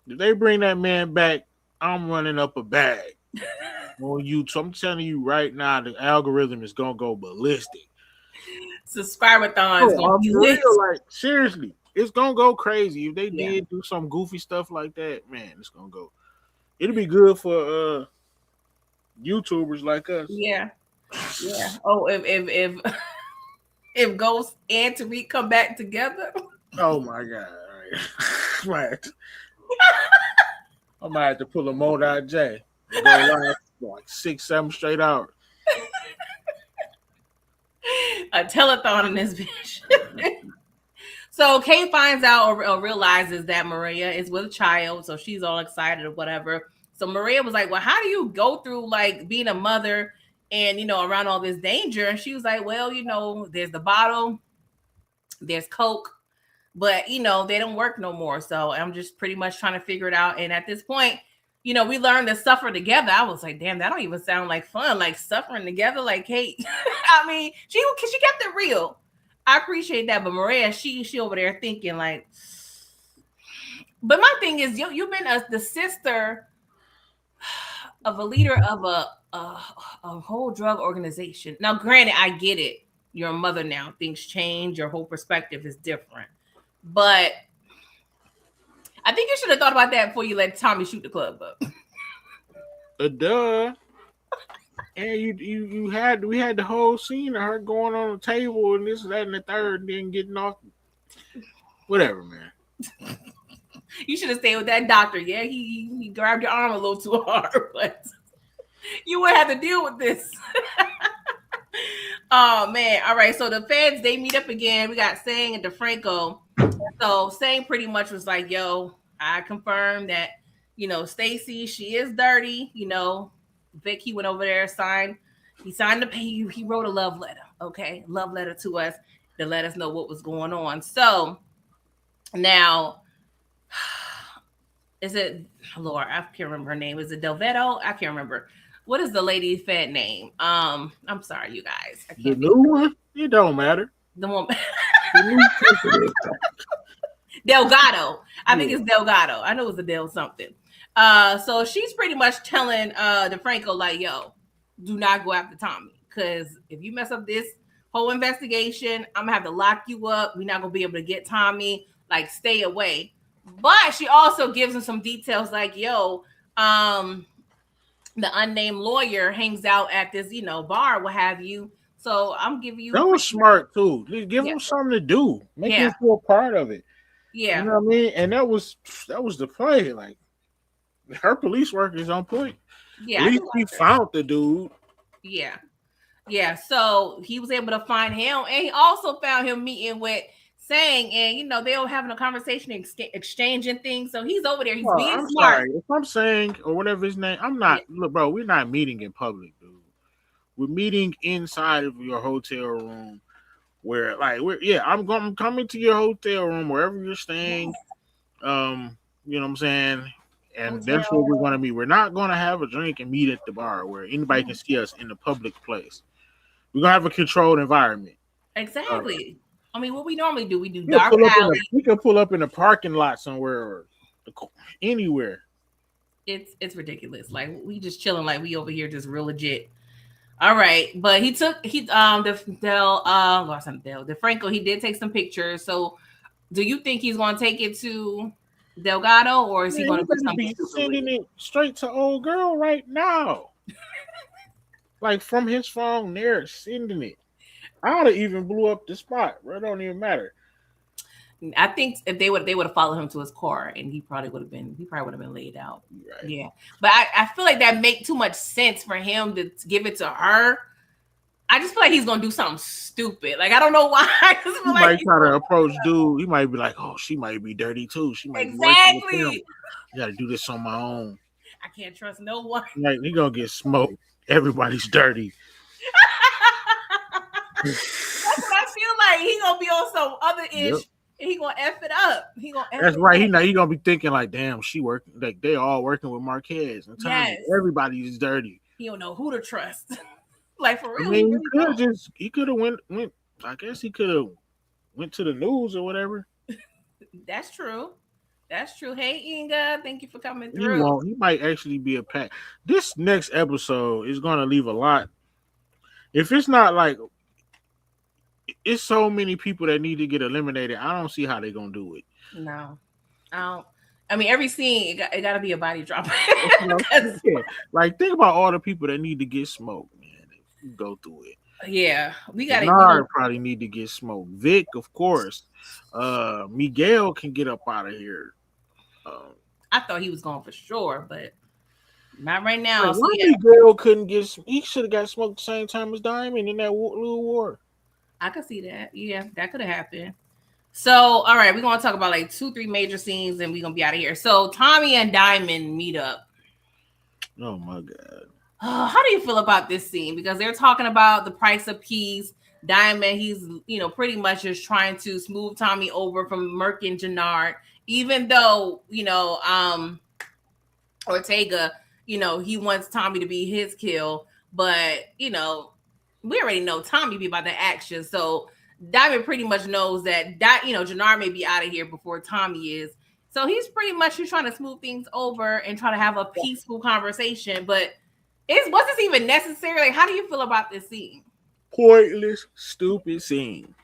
If they bring that man back, I'm running up a bag on YouTube. I'm telling you right now, the algorithm is gonna go ballistic. subscriber-thon is gonna be lit. Like seriously, it's gonna go crazy if they did do some goofy stuff like that. Man, it's gonna go. It'll be good for YouTubers like us. Yeah. Oh, if if Ghost and Tariq come back together. Oh my god! Right. I might have to pull a Moda J. Go live for like 6-7 straight hours. A telethon in this bitch. So Kay finds out or realizes that Maria is with a child, so she's all excited or whatever. So Maria was like, "Well, how do you go through like being a mother and around all this danger?" And she was like, "Well, there's the bottle, there's Coke, but they don't work no more. So I'm just pretty much trying to figure it out." And at this point, we learned to suffer together. I was like, damn, that don't even sound like fun, like suffering together. Like, hey, I mean, she kept it real. I appreciate that, but Maria, she over there thinking like. But my thing is, you've been the sister of a leader of a whole drug organization. Now, granted, I get it. You're a mother now. Things change. Your whole perspective is different. But I think you should have thought about that before you let Tommy shoot the club up. Duh. And we had the whole scene of her going on the table and this, that, and the third, and then getting off. Whatever, man. You should have stayed with that doctor. Yeah, he grabbed your arm a little too hard, but you would have to deal with this. Oh man. All right. So the feds, they meet up again. We got Sang and DeFranco. So Sang pretty much was like, yo, I confirmed that, Stacy, she is dirty. Vic, he went over there, he signed the pay. He wrote a love letter. Okay. Love letter to us to let us know what was going on. So now, is it Laura? I can't remember her name. Is it Delvetto? I can't remember. What is the lady Fed name? I'm sorry, you guys. The new one? It don't matter. The one. Delgado. I think it's Delgado. I know it's a Del something. So she's pretty much telling DeFranco like, yo, do not go after Tommy. Because if you mess up this whole investigation, I'm gonna have to lock you up. We're not gonna be able to get Tommy. Like, stay away. But she also gives him some details like, yo, the unnamed lawyer hangs out at this, bar, what have you. So I'm giving you. That was smart too. Give him something to do. Make him feel part of it. Yeah. You know what I mean? And that was the play. Like, her police work is on point. Yeah. At least he found the dude. Yeah. Yeah. So he was able to find him, and he also found him meeting with Sang, and they were having a conversation, exchanging things. So he's over there. He's being smart. Sorry. If I'm saying or whatever his name, I'm not. Look, bro, we're not meeting in public, dude. We're meeting inside of your hotel room, where I'm coming to your hotel room wherever you're staying. You know what I'm saying, and that's where we're gonna meet. We're not gonna have a drink and meet at the bar where anybody can see us in the public place. We're gonna have a controlled environment. Exactly. I mean, what we normally do, we do dark alley. We can pull up in a parking lot somewhere or anywhere. It's ridiculous. Like, we just chilling, like we over here just real legit. All right, but DeFranco, he did take some pictures. So, do you think he's going to take it to Delgado, or is he going to put something? Sending it straight to old girl right now, like from his phone. There, sending it. I'd have even blew up the spot. Bro, it don't even matter. I think if they would have followed him to his car, and he probably would have been laid out. Right. Yeah, but I feel like that make too much sense for him to give it to her. I just feel like he's gonna do something stupid. Like I don't know why. I just He feel like might try to approach dude. He might be like, "Oh, she might be dirty too. She might be working with him. exactly. I got to do this on my own." I can't trust no one. Like he gonna get smoked. Everybody's dirty. That's what I feel like. He gonna be on some other ish. Yep. And he gonna F it up. He gonna F That's it right. up. He gonna be thinking like, "Damn, she working. Like they all working with Marquez and Tommy. Yes. Everybody is dirty." He don't know who to trust. Like for real. I mean, really he could have went. I guess he could have went to the news or whatever. That's true. That's true. Hey Inga, thank you for coming He through. won't. He might actually be a pack. This next episode is gonna leave a lot. If it's not like it's so many people that need to get eliminated, I don't see how they're gonna do it. No. I mean, every scene it got to be a body drop. Yeah. Like think about all the people that need to get smoked, man. If you go through it. Yeah, we got to probably need to get smoked. Vic, of course. Miguel can get up out of here. I thought he was going for sure, but not right now. Like, why Miguel couldn't get? He should have got smoked the same time as Diamond in that little war. I could see that. Yeah, that could have happened. So, all right, we're gonna talk about like 2-3 major scenes, and we're gonna be out of here. So, Tommy and Diamond meet up. Oh my god. How do you feel about this scene? Because they're talking about the price of peace. Diamond, he's pretty much just trying to smooth Tommy over from Merc and Jannard, even though Ortega, he wants Tommy to be his kill, but we already know Tommy be about the action, so Diamond pretty much knows that Jannard may be out of here before Tommy is. So he's pretty much just trying to smooth things over and try to have a peaceful conversation, but was this even necessary? Like, how do you feel about this scene? Pointless, stupid scene.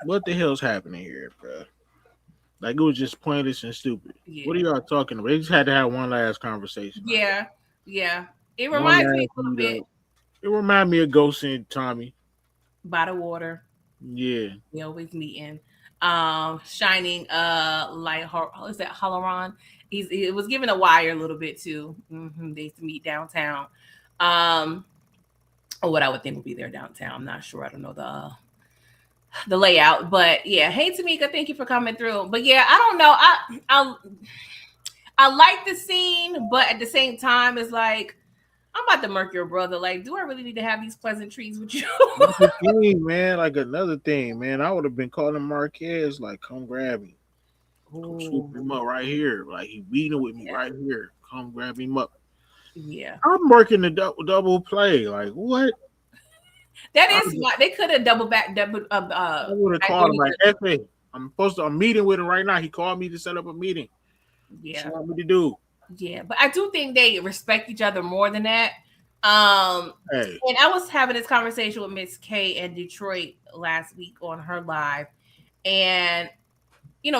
What the hell's happening here, bro? Like, it was just pointless and stupid. Yeah. What are y'all talking about? They just had to have one last conversation. Yeah. It reminds me a little bit. It reminds me of Ghost and Tommy. By the water. Yeah. They always meeting. Shining light. Is that Holoron? It was given a wire a little bit too. They used to meet downtown. Or what I would think would be there downtown. I'm not sure. I don't know the layout, but yeah. Hey Tamika, thank you for coming through. But yeah, I don't know. I like the scene, but at the same time, it's like I'm about to murk your brother. Like, do I really need to have these pleasantries with you? Another thing, man. Like another thing, man. I would have been calling Marquez, like, come grab me. Come swoop him up right here. Like he beating with me right here. Come grab him up. Yeah, I'm working the double play. Like what? That is why they could have double. I would have called him like, "Hey, I'm meeting with him right now." He called me to set up a meeting. Yeah, what you want me to do? Yeah, but I do think they respect each other more than that. Hey. And I was having this conversation with Miss K in Detroit last week on her live, and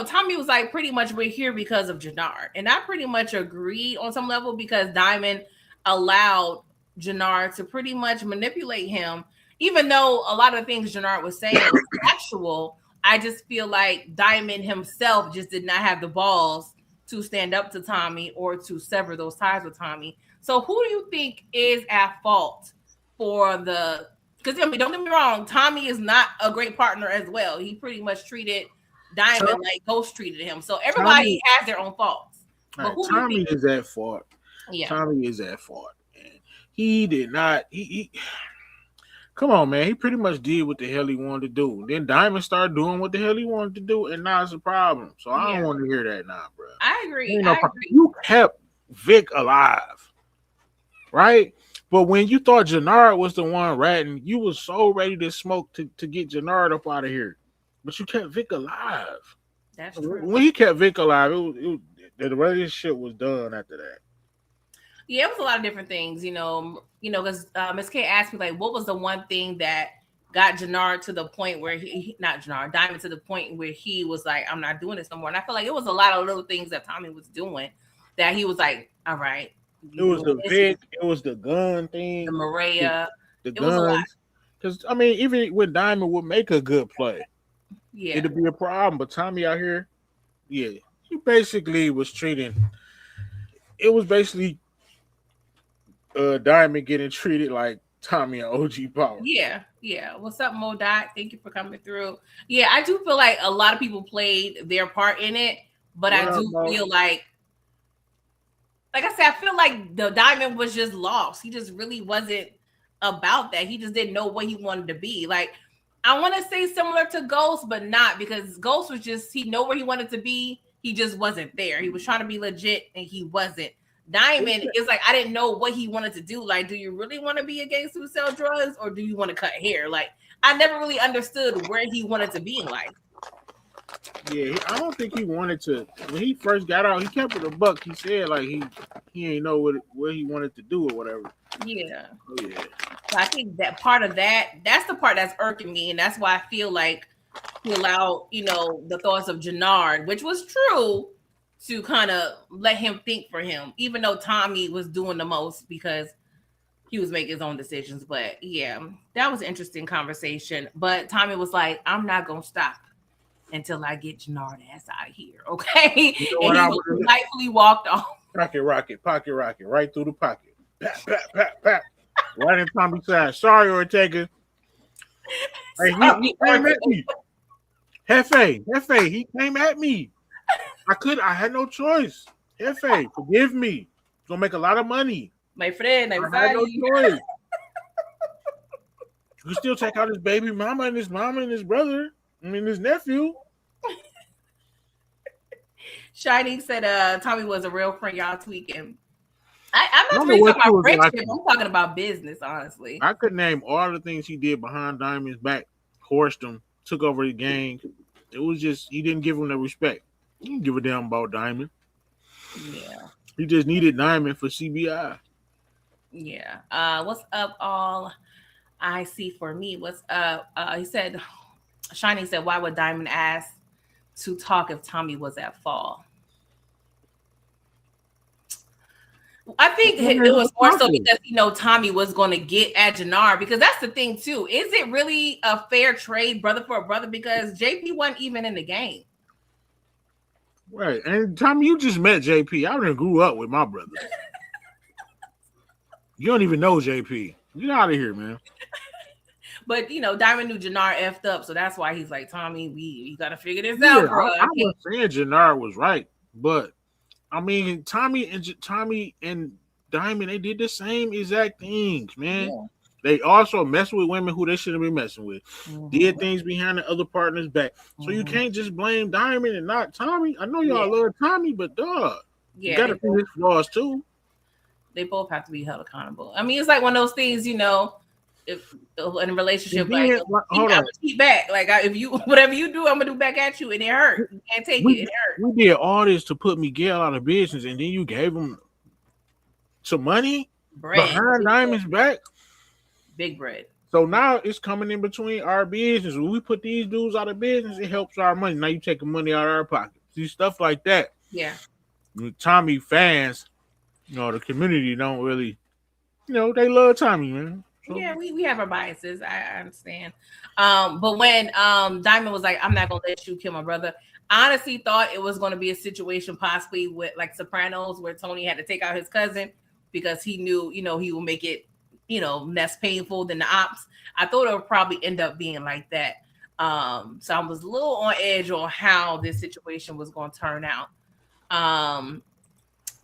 Tommy was like, pretty much we're here because of Jannard. And I pretty much agreed on some level because Diamond allowed Jannard to pretty much manipulate him. Even though a lot of the things Jannard was saying was actual, I just feel like Diamond himself just did not have the balls to stand up to Tommy or to sever those ties with Tommy. So who do you think is at fault for because don't get me wrong, Tommy is not a great partner as well. He pretty much treated Diamond like Ghost treated him. So everybody has their own faults. But Tommy is at fault. Yeah. Tommy is at fault. Man. He did not. He come on, man. He pretty much did what the hell he wanted to do. Then Diamond started doing what the hell he wanted to do, and now it's a problem. So I don't want to hear that now, bro. I agree. You kept Vic alive, right? But when you thought Jannard was the one ratting, you was so ready to smoke to get Jannard up out of here. But you kept Vic alive. That's true. When he kept Vic alive, the relationship was done after that. Yeah, it was a lot of different things, because Miss K asked me, like, what was the one thing that got Jannard to the point where Diamond to the point where he was like, I'm not doing this no more. And I feel like it was a lot of little things that Tommy was doing that he was like, all right. It was the Vic, it was the gun thing. The Maria. The guns. Because, I mean, even when Diamond would make a good play, it'd be a problem. But Tommy out here, he basically was treating. It was basically Diamond getting treated like Tommy and OG Power. Yeah. What's up, Mo Dot? Thank you for coming through. Yeah, I do feel like a lot of people played their part in it, but I do feel like I said, I feel like the Diamond was just lost. He just really wasn't about that. He just didn't know what he wanted to be. Like, I want to say similar to Ghost, but not, because Ghost was just, he know where he wanted to be. He just wasn't there. He was trying to be legit and he wasn't. Diamond is like, I didn't know what he wanted to do. Like, do you really want to be a gangster who sell drugs, or do you want to cut hair? Like, I never really understood where he wanted to be in life. Yeah, I don't think he wanted to. When he first got out, he kept it a buck. He said like he ain't know what he wanted to do or whatever. Yeah. Oh yeah. So I think that part of that's the part that's irking me, and that's why I feel like he allowed, the thoughts of Jannard, which was true, to kind of let him think for him, even though Tommy was doing the most because he was making his own decisions. But yeah, that was an interesting conversation. But Tommy was like, I'm not gonna stop until I get Jannard ass out of here, okay? And he lightly walked off. Pocket rocket, right through the pocket. Pat, pat, pat, pat. Right in Tommy's side. Sorry, Ortega. Hey, he came at me. Hefe, he came at me. I had no choice. Hefe, forgive me. It's gonna make a lot of money. My friend, I'm I had no choice. You still take out his baby mama and his brother. His nephew. Shining said Tommy was a real friend. Y'all tweaking. I'm not really talking about friendship. I'm talking about business, honestly. I could name all the things he did behind Diamond's back. Horsed him, took over the gang. It was just, he didn't give him the respect. He didn't give a damn about Diamond. Yeah. He just needed Diamond for CBI. Yeah. What's up, all I see for me? What's up? He said, Shining said, why would Diamond ask to talk if Tommy was at fall? I think it was more so because Tommy was going to get at Jannard, because that's the thing too. Is it really a fair trade, brother for a brother? Because JP wasn't even in the game. Right. And Tommy, you just met JP. I done grew up with my brother. You don't even know JP. Get out of here, man. But Diamond knew Jannard effed up, so that's why he's like, Tommy, we gotta figure this out, bro. I was saying Jannard was right, but I mean, Tommy and Diamond, they did the same exact things, man. Yeah. They also messed with women who they shouldn't be messing with. Mm-hmm. Did things behind the other partner's back. So you can't just blame Diamond and not Tommy. I know y'all love Tommy, but you gotta see his flaws too. They both have to be held accountable. I mean, it's like one of those things, if in a relationship, I'm gonna keep back. Like if you whatever you do, I'm gonna do back at you, and it hurt. You can't take it. It hurt. We did all this to put Miguel out of business, and then you gave him some money behind Diamond's back. Big bread. So now it's coming in between our business. When we put these dudes out of business, it helps our money. Now you taking money out of our pocket. See, stuff like that. Yeah. Tommy fans, the community don't really, they love Tommy, man. So. Yeah, we have our biases. I understand. But when Diamond was like, I'm not gonna let you kill my brother, I honestly thought it was gonna be a situation possibly with like Sopranos, where Tony had to take out his cousin because he knew, he will make it, less painful than the ops. I thought it would probably end up being like that. So I was a little on edge on how this situation was going to turn out.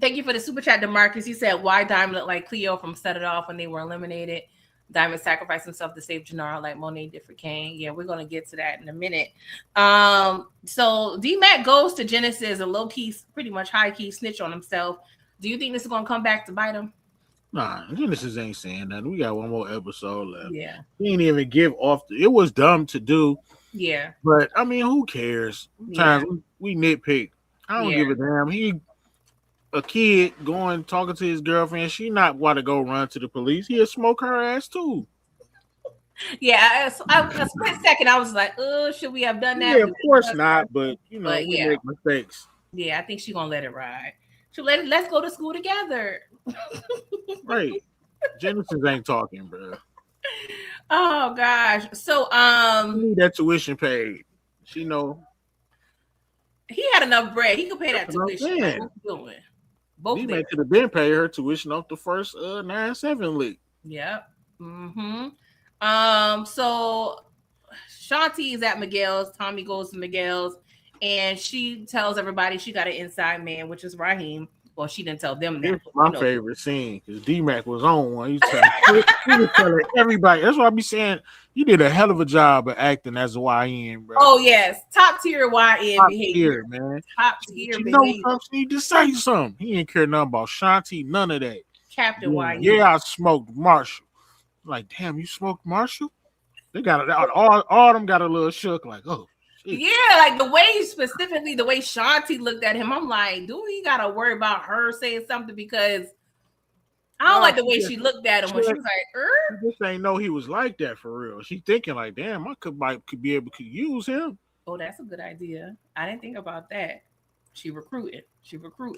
Thank you for the super chat, DeMarcus. He said, why Diamond looked like Cleo from Set It Off when they were eliminated. Diamond sacrificed himself to save Jannard like Monet did for Kane. Yeah, we're going to get to that in a minute. So D-Mac goes to Genesis, a low-key, pretty much high-key snitch on himself. Do you think this is going to come back to bite him? Nah, Genesis ain't saying nothing. We got one more episode left. Yeah. He ain't even give off. It was dumb to do. Yeah. But, I mean, who cares? Sometimes we nitpick. I don't give a damn. He a kid going talking to his girlfriend. She not want to go run to the police. He'll smoke her ass too. Yeah, a split second I was like, oh, should we have done that? Yeah, of course not, but we make mistakes. Yeah, I think she's gonna let it ride. Let's go to school together. Right. Genesis ain't talking, bro. Oh gosh. So she need that tuition paid. She know he had enough bread. He could pay that tuition. What you doing? He could have been paying her tuition off the first 9-7 league. Yep. Mm-hmm. So Shanti is at Miguel's. Tommy goes to Miguel's, and she tells everybody she got an inside man, which is Raheem. Well, she didn't tell them This that, is but my favorite scene because D-Mac was on one. He was telling everybody. That's what I be saying. You did a hell of a job of acting as a YN, bro. Oh yes, top tier YN Top behavior. tier, man. Top tier You know behavior. something? She need to say something. He ain't care nothing about Shanti, none of that. Captain YN. Yeah, I smoked Marshall. Like, damn, you smoked Marshall? They got all them got a little shook. Like, oh, shit. Yeah, like the way specifically the way Shanti looked at him, I'm like, do we gotta worry about her saying something because I don't like the way she looked at him when she was like, She just ain't know he was like that for real. She thinking like, damn, I could be able to use him. oh, that's a good idea. I didn't think about that. She recruited.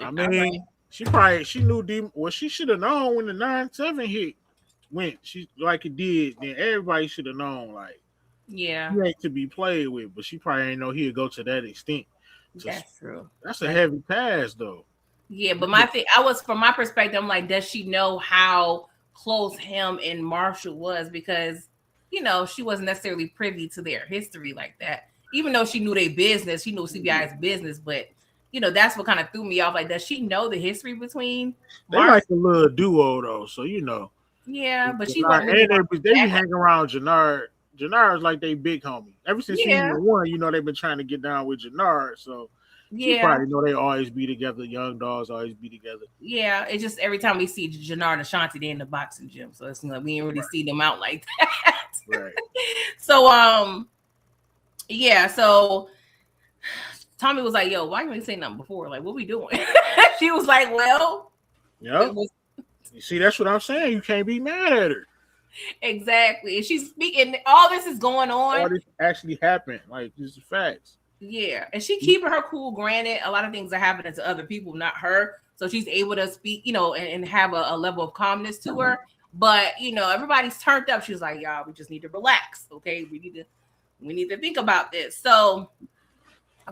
I mean, she knew well, she should have known when the 9-7 hit went. She like it did. Then everybody should have known. Like, yeah, he ain't to be played with. But she probably ain't know he'd go to that extent. That's true. That's a heavy pass, though. Yeah, but my thing, I was from my perspective, I'm like, does she know how close him and Marshall was? Because she wasn't necessarily privy to their history like that. Even though she knew their business, she knew CBI's business, but that's what kind of threw me off. Like, does she know the history between? They like a little duo though, so Yeah, but she wasn't. They be hanging around Jannard. Jannard's like they big homie. Ever since season 1, they've been trying to get down with Jannard, so. You probably know they always be together. Young dogs always be together. Yeah, it's just every time we see Jannard and Shanti, they in the boxing gym, so it's like we ain't really see them out like that. Right. So so Tommy was like, "Yo, why you ain't say nothing before? Like, what we doing?" She was like, "Well, yeah." You see, that's what I'm saying. You can't be mad at her. Exactly. And she's speaking. All this is going on. All this actually happened. Like, these are facts. Yeah, and she keeping her cool. Granted, a lot of things are happening to other people, not her. So she's able to speak, and have a level of calmness to her. But everybody's turned up. She was like, "Y'all, we just need to relax. Okay, we need to think about this." So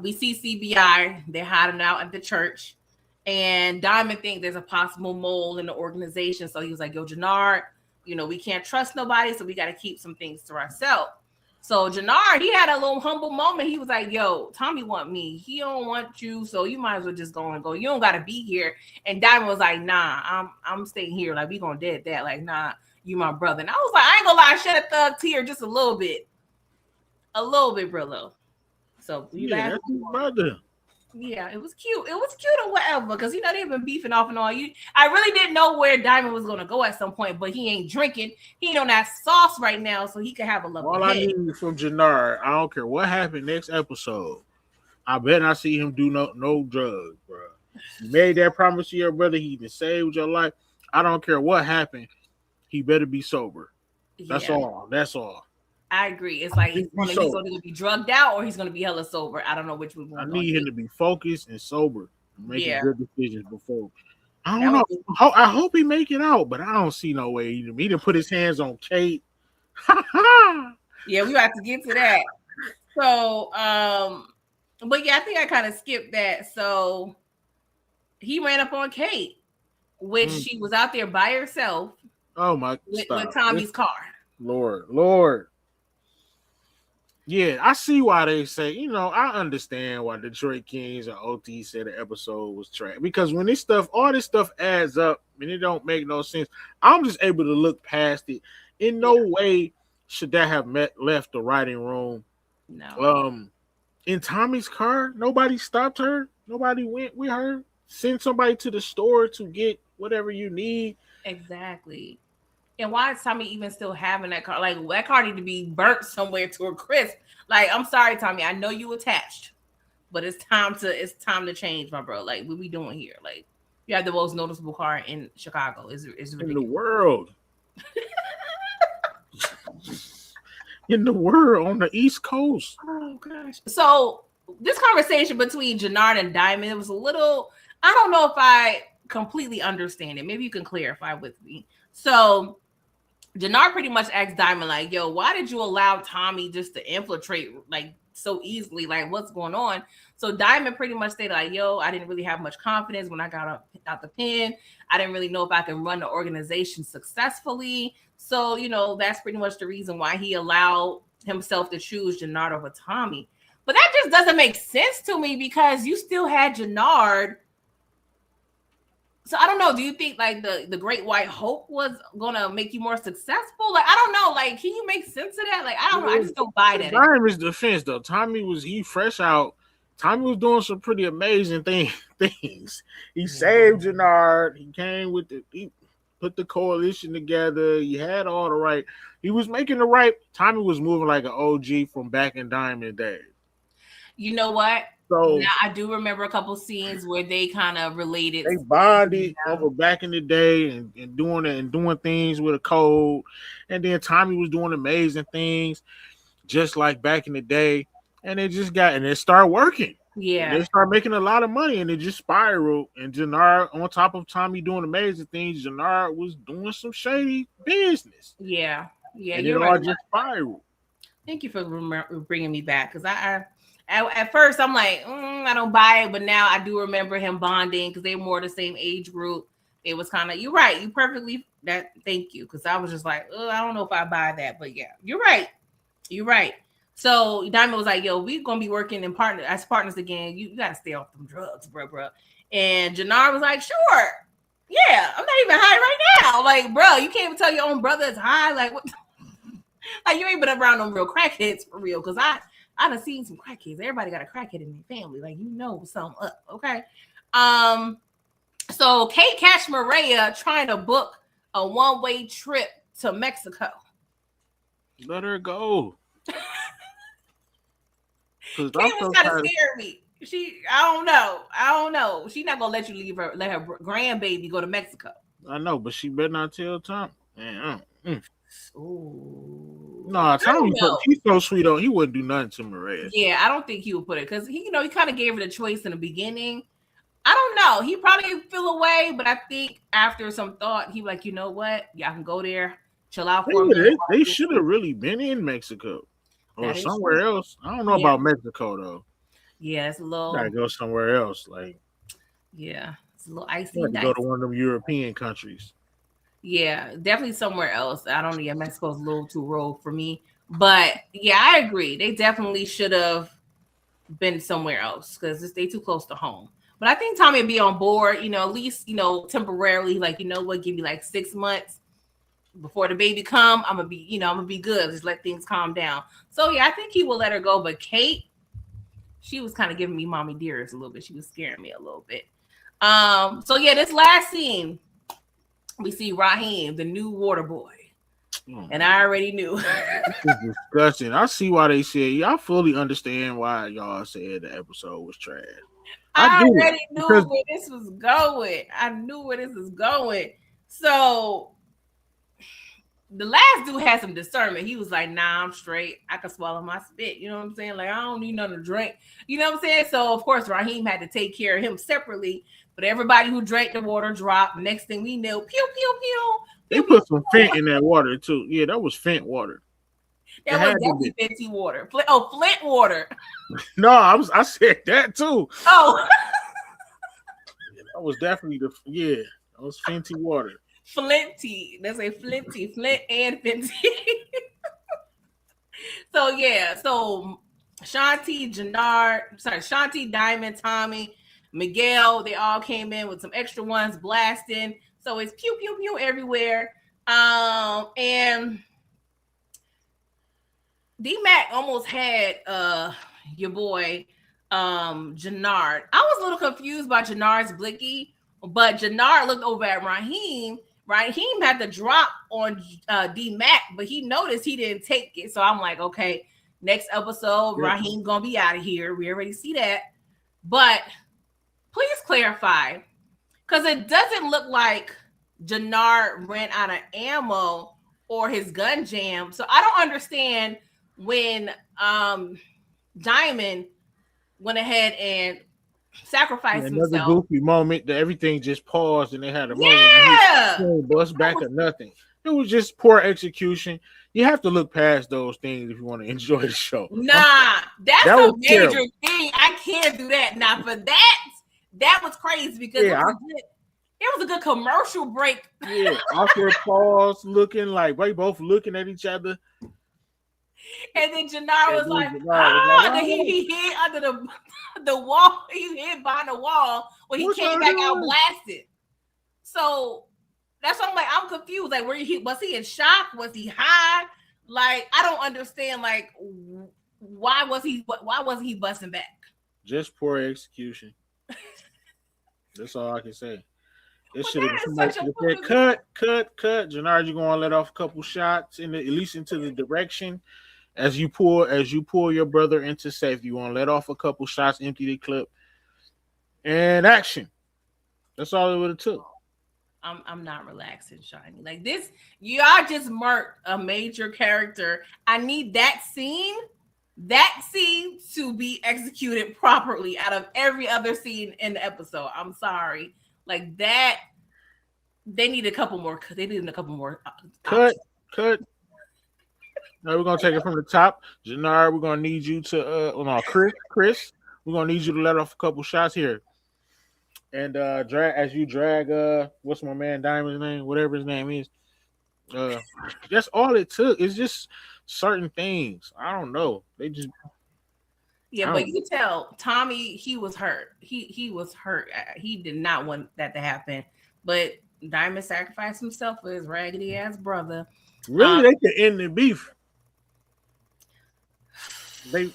we see CBI. They're hiding out at the church, and Diamond thinks there's a possible mole in the organization. So he was like, "Yo, Jannard, we can't trust nobody, so we got to keep some things to ourselves." So Jannard, he had a little humble moment. He was like, "Yo, Tommy want me. He don't want you, so you might as well just go and go. You don't gotta be here." And Diamond was like, "Nah, I'm staying here. Like, we gonna dead that. Like, nah, you my brother." And I was like, I ain't gonna lie, I shed a thug tear just a little bit, Brillo. So you that's his brother. Yeah, it was cute. It was cute or whatever, because they've been beefing off and on. I really didn't know where Diamond was gonna go at some point, but he ain't drinking. He ain't on that sauce right now, so he can have a level. All I need from Jannard, I don't care what happened next episode. I bet not see him do no drugs, bro. You made that promise to your brother. He even saved your life. I don't care what happened. He better be sober. That's all. That's all. I agree. It's like he's going to be drugged out or he's going to be hella sober. I don't know which one. I need him to be focused and sober, making good decisions before. I don't know. I hope he make it out, but I don't see no way. He didn't put his hands on Kate. Yeah, we have to get to that. So, but yeah, I think I kind of skipped that. So he ran up on Kate, which she was out there by herself. Oh my! With Tommy's car. Lord. Yeah, I see why they say, I understand why Detroit Kings and OT said the episode was trash. Because when all this stuff adds up and it don't make no sense, I'm just able to look past it. In no way should that have left the writing room. No. In Tommy's car, nobody stopped her. Nobody went with her. Send somebody to the store to get whatever you need. Exactly. And why is Tommy even still having that car? Like, that car need to be burnt somewhere to a crisp. Like, I'm sorry, Tommy. I know you attached, but it's time to change, my bro. Like, what we doing here? Like, you have the most noticeable car in Chicago. Is in the world. In the world, on the East Coast. Oh gosh. So this conversation between Jannard and Diamond, it was a little. I don't know if I completely understand it. Maybe you can clarify with me. So Jannard pretty much asked Diamond, like, "Yo, why did you allow Tommy just to infiltrate, like, so easily. Like, what's going on? So Diamond pretty much stated like, yo, I didn't really have much confidence when I got out the pen. I didn't really know if I can run the organization successfully. So, that's pretty much the reason why he allowed himself to choose Jannard over Tommy. But that just doesn't make sense to me because you still had Jannard. So I don't know. Do you think like the Great White Hope was gonna make you more successful? Like, I don't know. Like, can you make sense of that? Like, I don't know. I just don't buy that. Diamond's defense though, Tommy was fresh out. Tommy was doing some pretty amazing things. He saved Jannard. He came with he put the coalition together. He had all the right. He was making the right. Tommy was moving like an OG from back in Diamond days. You know what? So now, I do remember a couple scenes where they kind of related. They bonded over back in the day and doing things with a code. And then Tommy was doing amazing things just like back in the day. And it started working. Yeah. And they started making a lot of money and it just spiraled. And Jannard, on top of Tommy doing amazing things, Jannard was doing some shady business. Yeah. Yeah. And it all just spiraled. Thank you for bringing me back. Because at first I'm like, I don't buy it. But now I do remember him bonding because they were more the same age group. It was kind of, you're right. You perfectly, thank you. Because I was just like, I don't know if I buy that. But yeah, you're right. You're right. So Diamond was like, yo, we're going to be working as partners again. You got to stay off them drugs, bro. And Jannard was like, sure. Yeah, I'm not even high right now. Like, bro, you can't even tell your own brother it's high. Like, what? Like, you ain't been around them real crackheads for real. Because I done seen some crackheads. Everybody got a crackhead in their family. Like, something up, okay? So Kate catch Maria trying to book a one-way trip to Mexico. Let her go. Kate was trying to scare me. I don't know. She's not gonna let her grandbaby go to Mexico. I know, but she better not tell Tom. Ooh. No, Tommy, he's so sweet. He wouldn't do nothing to Maria. Yeah, I don't think he would put it because he kind of gave her the choice in the beginning. I don't know. He probably feel away, but I think after some thought, he like, you know what? Y'all can go there, chill out for a minute. They should have really been in Mexico or somewhere else. I don't know about Mexico though. Yeah, it's a little. Gotta go somewhere else. Like, yeah, it's a little icy. Go to one of them European countries. Yeah, definitely somewhere else. I don't know. Yeah, Mexico's a little too rural for me. But yeah, I agree. They definitely should have been somewhere else because they too close to home. But I think Tommy would be on board, at least, temporarily, like, you know what, give me like 6 months before the baby come. I'm gonna be good. Just let things calm down. So yeah, I think he will let her go. But Kate, she was kind of giving me mommy dearest a little bit. She was scaring me a little bit. So yeah, this last scene, we see Raheem, the new water boy. And I already knew. This is disgusting. I see why they said, I fully understand why y'all said the episode was trash. I already knew where this was going. I knew where this was going. So the last dude had some discernment. He was like, nah, I'm straight. I can swallow my spit. You know what I'm saying? Like, I don't need nothing to drink. You know what I'm saying? So, of course, Raheem had to take care of him separately. But everybody who drank the water dropped. Next thing we knew, pew, pew, pew. They put some Fent in that water, too. Yeah, that was Fent water. That was definitely Fenty water. Flint water. No, I said that, too. Oh. That was definitely that was Fenty water. Flinty. That's a Flinty. Flint and Fenty. So, yeah. So, Shanti, Diamond, Tommy, Miguel, they all came in with some extra ones blasting. So, it's pew, pew, pew everywhere. And D-Mac almost had your boy Jannard. I was a little confused by Jannard's blicky, but Jannard looked over at Raheem. Raheem had to drop on D-Mac, but he noticed he didn't take it. So I'm like, okay, next episode, Raheem gonna be out of here. We already see that. But please clarify, because it doesn't look like Jannard ran out of ammo or his gun jammed. So I don't understand when Diamond went ahead and sacrificed himself. Another goofy moment that everything just paused and they had a moment bust back or nothing. It was just poor execution. You have to look past those things if you want to enjoy the show. Nah, that's That a was major terrible. thing. I can't do that. Now for that was crazy because it was a good commercial break. Yeah, awkward pause, looking like they both looking at each other. And then Jannar was like, "Oh." then he hid under the wall. He hid behind the wall when he came back out blasted. So that's why I'm confused. Like, was he in shock? Was he high? Like, I don't understand. Like, why wasn't he busting back? Just poor execution. That's all I can say. It should have been cut. Jannar, you gonna let off a couple shots at least into the direction as you pull your brother into safety. You want to let off a couple shots, empty the clip, and action. That's all it would have took. I'm not relaxing, Shiny. Like this, y'all just murked a major character. I need that scene to be executed properly out of every other scene in the episode. I'm sorry. Like that, they need a couple more. They need a couple more. Cut. Now we're gonna take it from the top. Jannar, we're gonna need you to Chris, we're gonna need you to let off a couple shots here. And drag what's my man Diamond's name? Whatever his name is. That's all it took. It's just certain things. I don't know. They just but you can tell Tommy, he was hurt. He was hurt. He did not want that to happen. But Diamond sacrificed himself for his raggedy ass brother. Really, they could end the beef. They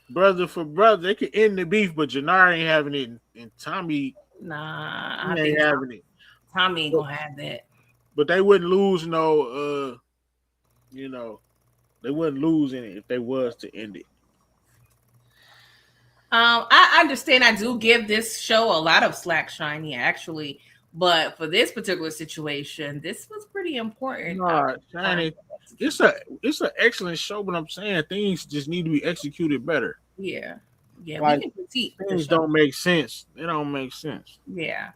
brother for brother, they could end the beef, but Jannar ain't having it, and Tommy, I ain't having it. Tommy ain't gonna have that. But they wouldn't lose they wouldn't lose in it if they was to end it. I understand. I do give this show a lot of slack, Shiny, actually, but for this particular situation, this was pretty important. Shiny, it's an excellent show, but I'm saying things just need to be executed better. Yeah, like, we can critique things don't make sense. They don't make sense. Yeah,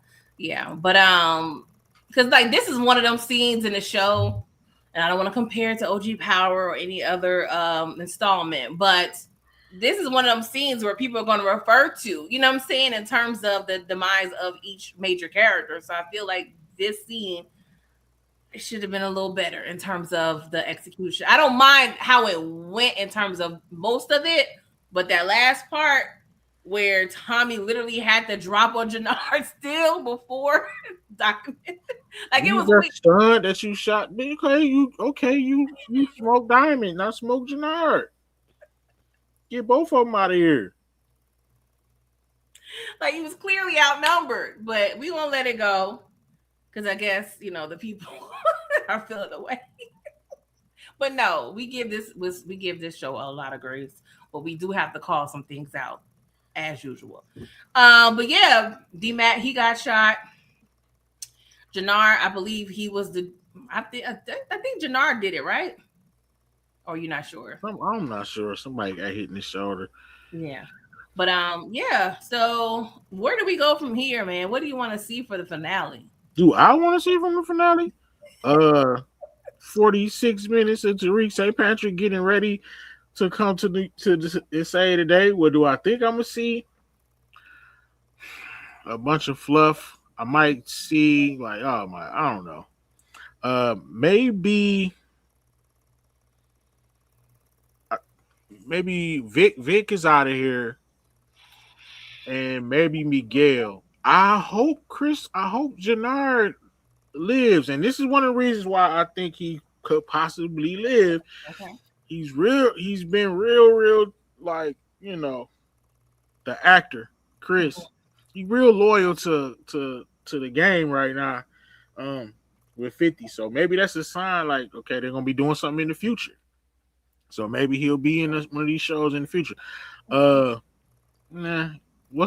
but because like this is one of them scenes in the show, and I don't want to compare it to OG Power or any other installment, but this is one of them scenes where people are going to refer to, you know what I'm saying, in terms of the demise of each major character. So I feel like this scene, it should have been a little better in terms of the execution. I don't mind how it went in terms of most of it, but that last part where Tommy literally had to drop on Jannar still before document, like you it was stunned that you shot. Okay, you smoke Diamond, not smoke Jannar. Get both of them out of here. Like he was clearly outnumbered, but we won't let it go because I guess the people are feeling the way. But no, we give this show a lot of grace, but we do have to call some things out as usual. But yeah, D-Mac, he got shot. Jannar, I believe he was I think Jannar did it, right? Or you're not sure? I'm not sure. Somebody got hit in the shoulder. Yeah. But yeah. So where do we go from here, man? What do you want to see for the finale? Do I want to see from the finale? 46 minutes of Tariq St. Patrick getting ready to come to the say today. What do I think I'm gonna see? A bunch of fluff. I might see I don't know. Maybe Vic is out of here, and maybe Miguel. I hope Jannar lives, and this is one of the reasons why I think he could possibly live. Okay. He's been real like, the actor, Chris. Okay. He's real loyal to the game right now, with 50. So maybe that's a sign like, okay, they're gonna be doing something in the future. So maybe he'll be in one of these shows in the future. What's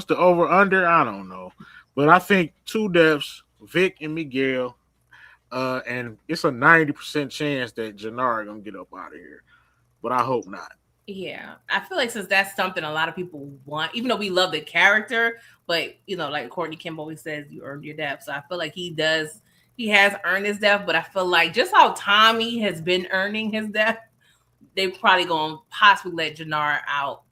the over under? I don't know, but I think 2 deaths, Vic and Miguel, and it's a 90% chance that Jannar gonna get up out of here, but I hope not. Yeah, I feel like since that's something a lot of people want, even though we love the character, but like Courtney Kemp always says, you earned your death. So I feel like he does he has earned his death, but I feel like just how Tommy has been earning his death, they probably gonna possibly let Jannar out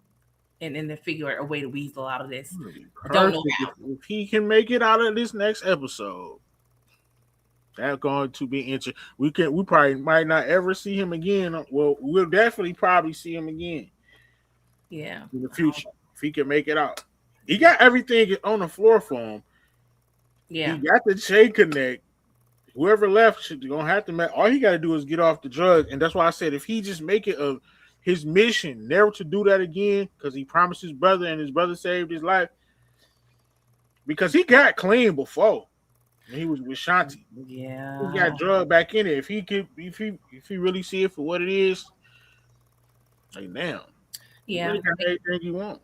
and then figure a way to weasel out of this. I don't know how. If he can make it out of this next episode, that's going to be interesting. We probably might not ever see him again. Well, we'll definitely probably see him again. Yeah, in the future, if he can make it out, he got everything on the floor for him. Yeah, he got the chain connect. Whoever left should gonna have to make. All he got to do is get off the drug, and that's why I said if he just make it his mission never to do that again, because he promised his brother and his brother saved his life. Because he got clean before. He was with Shanti. Yeah, he got drugged back in it. If he really see it for what it is, like now, yeah, he got everything he want.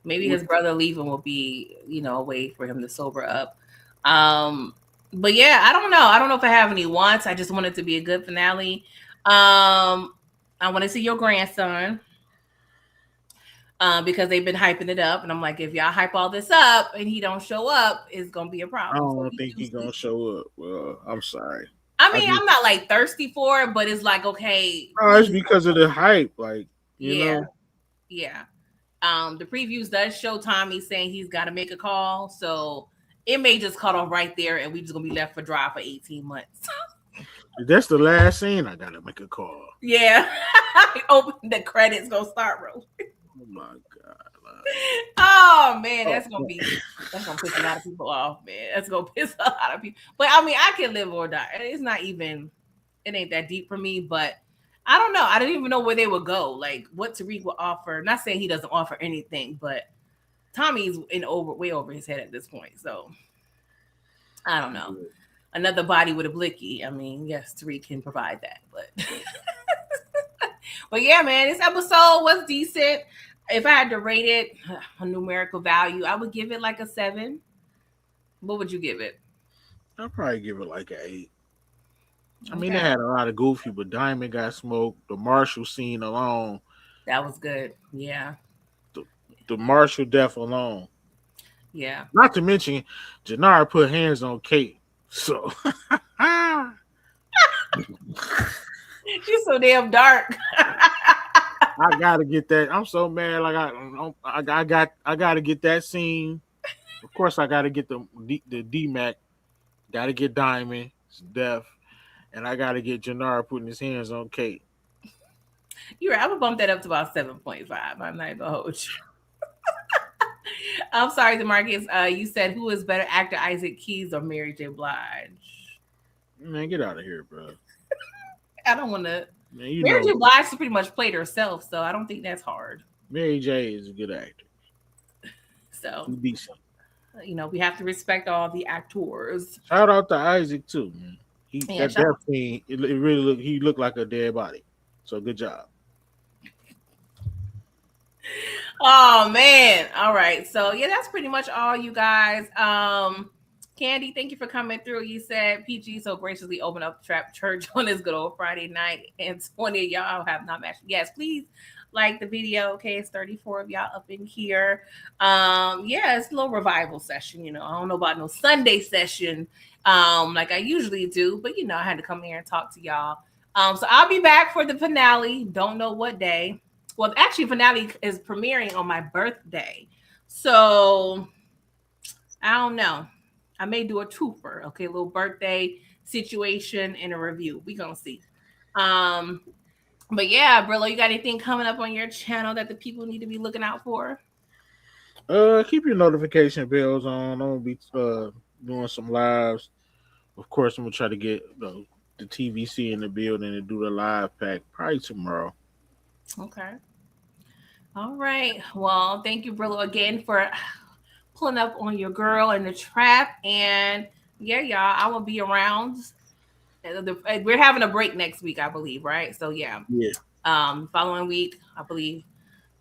Maybe his brother leaving will be, a way for him to sober up. But yeah, I don't know. I don't know if I have any wants. I just want it to be a good finale. I want to see your grandson. Because they've been hyping it up, and I'm like, if y'all hype all this up and he don't show up, it's gonna be a problem. I don't think he's gonna show up. Well, I'm sorry. I mean, I'm not like thirsty for it, but it's like, okay. No, it's because of the hype, like you know. Yeah. The previews does show Tommy saying he's got to make a call, so it may just cut off right there, and we just gonna be left for dry for 18 months. That's the last scene. I gotta make a call. Yeah. Open the credits, gonna start rolling. Oh my god! Oh man, that's gonna piss a lot of people off, man. That's gonna piss a lot of people. But I mean, I can live or die. It ain't that deep for me. But I don't know. I didn't even know where they would go. Like what Tariq would offer. Not saying he doesn't offer anything, but Tommy's way over his head at this point. So I don't know. Another body with a blicky. I mean, yes, Tariq can provide that, but. But yeah, man, this episode was decent. If I had to rate it a numerical value, I would give it like a 7. What would you give it? I'll probably give it like an 8. I mean, they had a lot of goofy, but Diamond got smoked. The Marshall scene alone. That was good. Yeah. The Marshall death alone. Yeah. Not to mention, Jannar put hands on Kate. So. She's so damn dark. I gotta get that. I'm so mad. Like I gotta get that scene. Of course, I gotta get the D-Mac. Gotta get Diamond's death, and I gotta get Jannar putting his hands on Kate. You're right. I'm gonna bump that up to about 7.5. I'm not even hold you. I'm sorry, DeMarcus. You said who is better actor, Isaac Keys or Mary J. Blige? Man, get out of here, bro. I don't want to. Mary J. Blige pretty much played herself, so I don't think that's hard. Mary J. is a good actor. So decent. We have to respect all the actors. Shout out to Isaac too, man. That death scene, it really he looked like a dead body. So good job. Oh man. All right. So yeah, that's pretty much all, you guys. Candy, thank you for coming through. You said PG so graciously opened up Trap Church on this good old Friday night, and 20 of y'all have not matched. Yes, please like the video. Okay, it's 34 of y'all up in here. Yeah, it's a little revival session. I don't know about no Sunday session like I usually do, but I had to come here and talk to y'all. So I'll be back for the finale. Don't know what day. Well, actually, finale is premiering on my birthday, so I don't know. I may do a twofer, okay, a little birthday situation and a review. We gonna see. But yeah, Brillo, you got anything coming up on your channel that the people need to be looking out for? Keep your notification bells on. I'm gonna be doing some lives. Of course, I'm gonna try to get the TVC in the building and do the live pack probably tomorrow. Okay. All right. Well, thank you, Brillo, again for pulling up on your girl in the trap. And yeah, y'all, I will be around. We're having a break next week, I believe, right? So yeah. Following week, I believe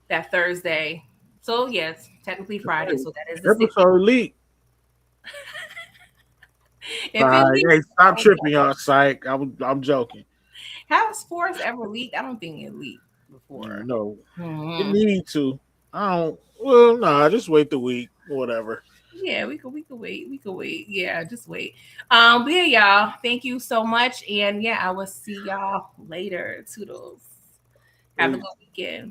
that Thursday. So yes, technically Friday. So that is the episode leak. Hey, stop tripping, y'all. Psych. I'm joking. Has sports ever leaked? I don't think it leaked before. No, it need to. I don't. Well, nah, just wait the week, whatever. Yeah, we could wait. We could wait. Yeah, just wait. But yeah, y'all, thank you so much. And yeah, I will see y'all later. Toodles. Have a good weekend.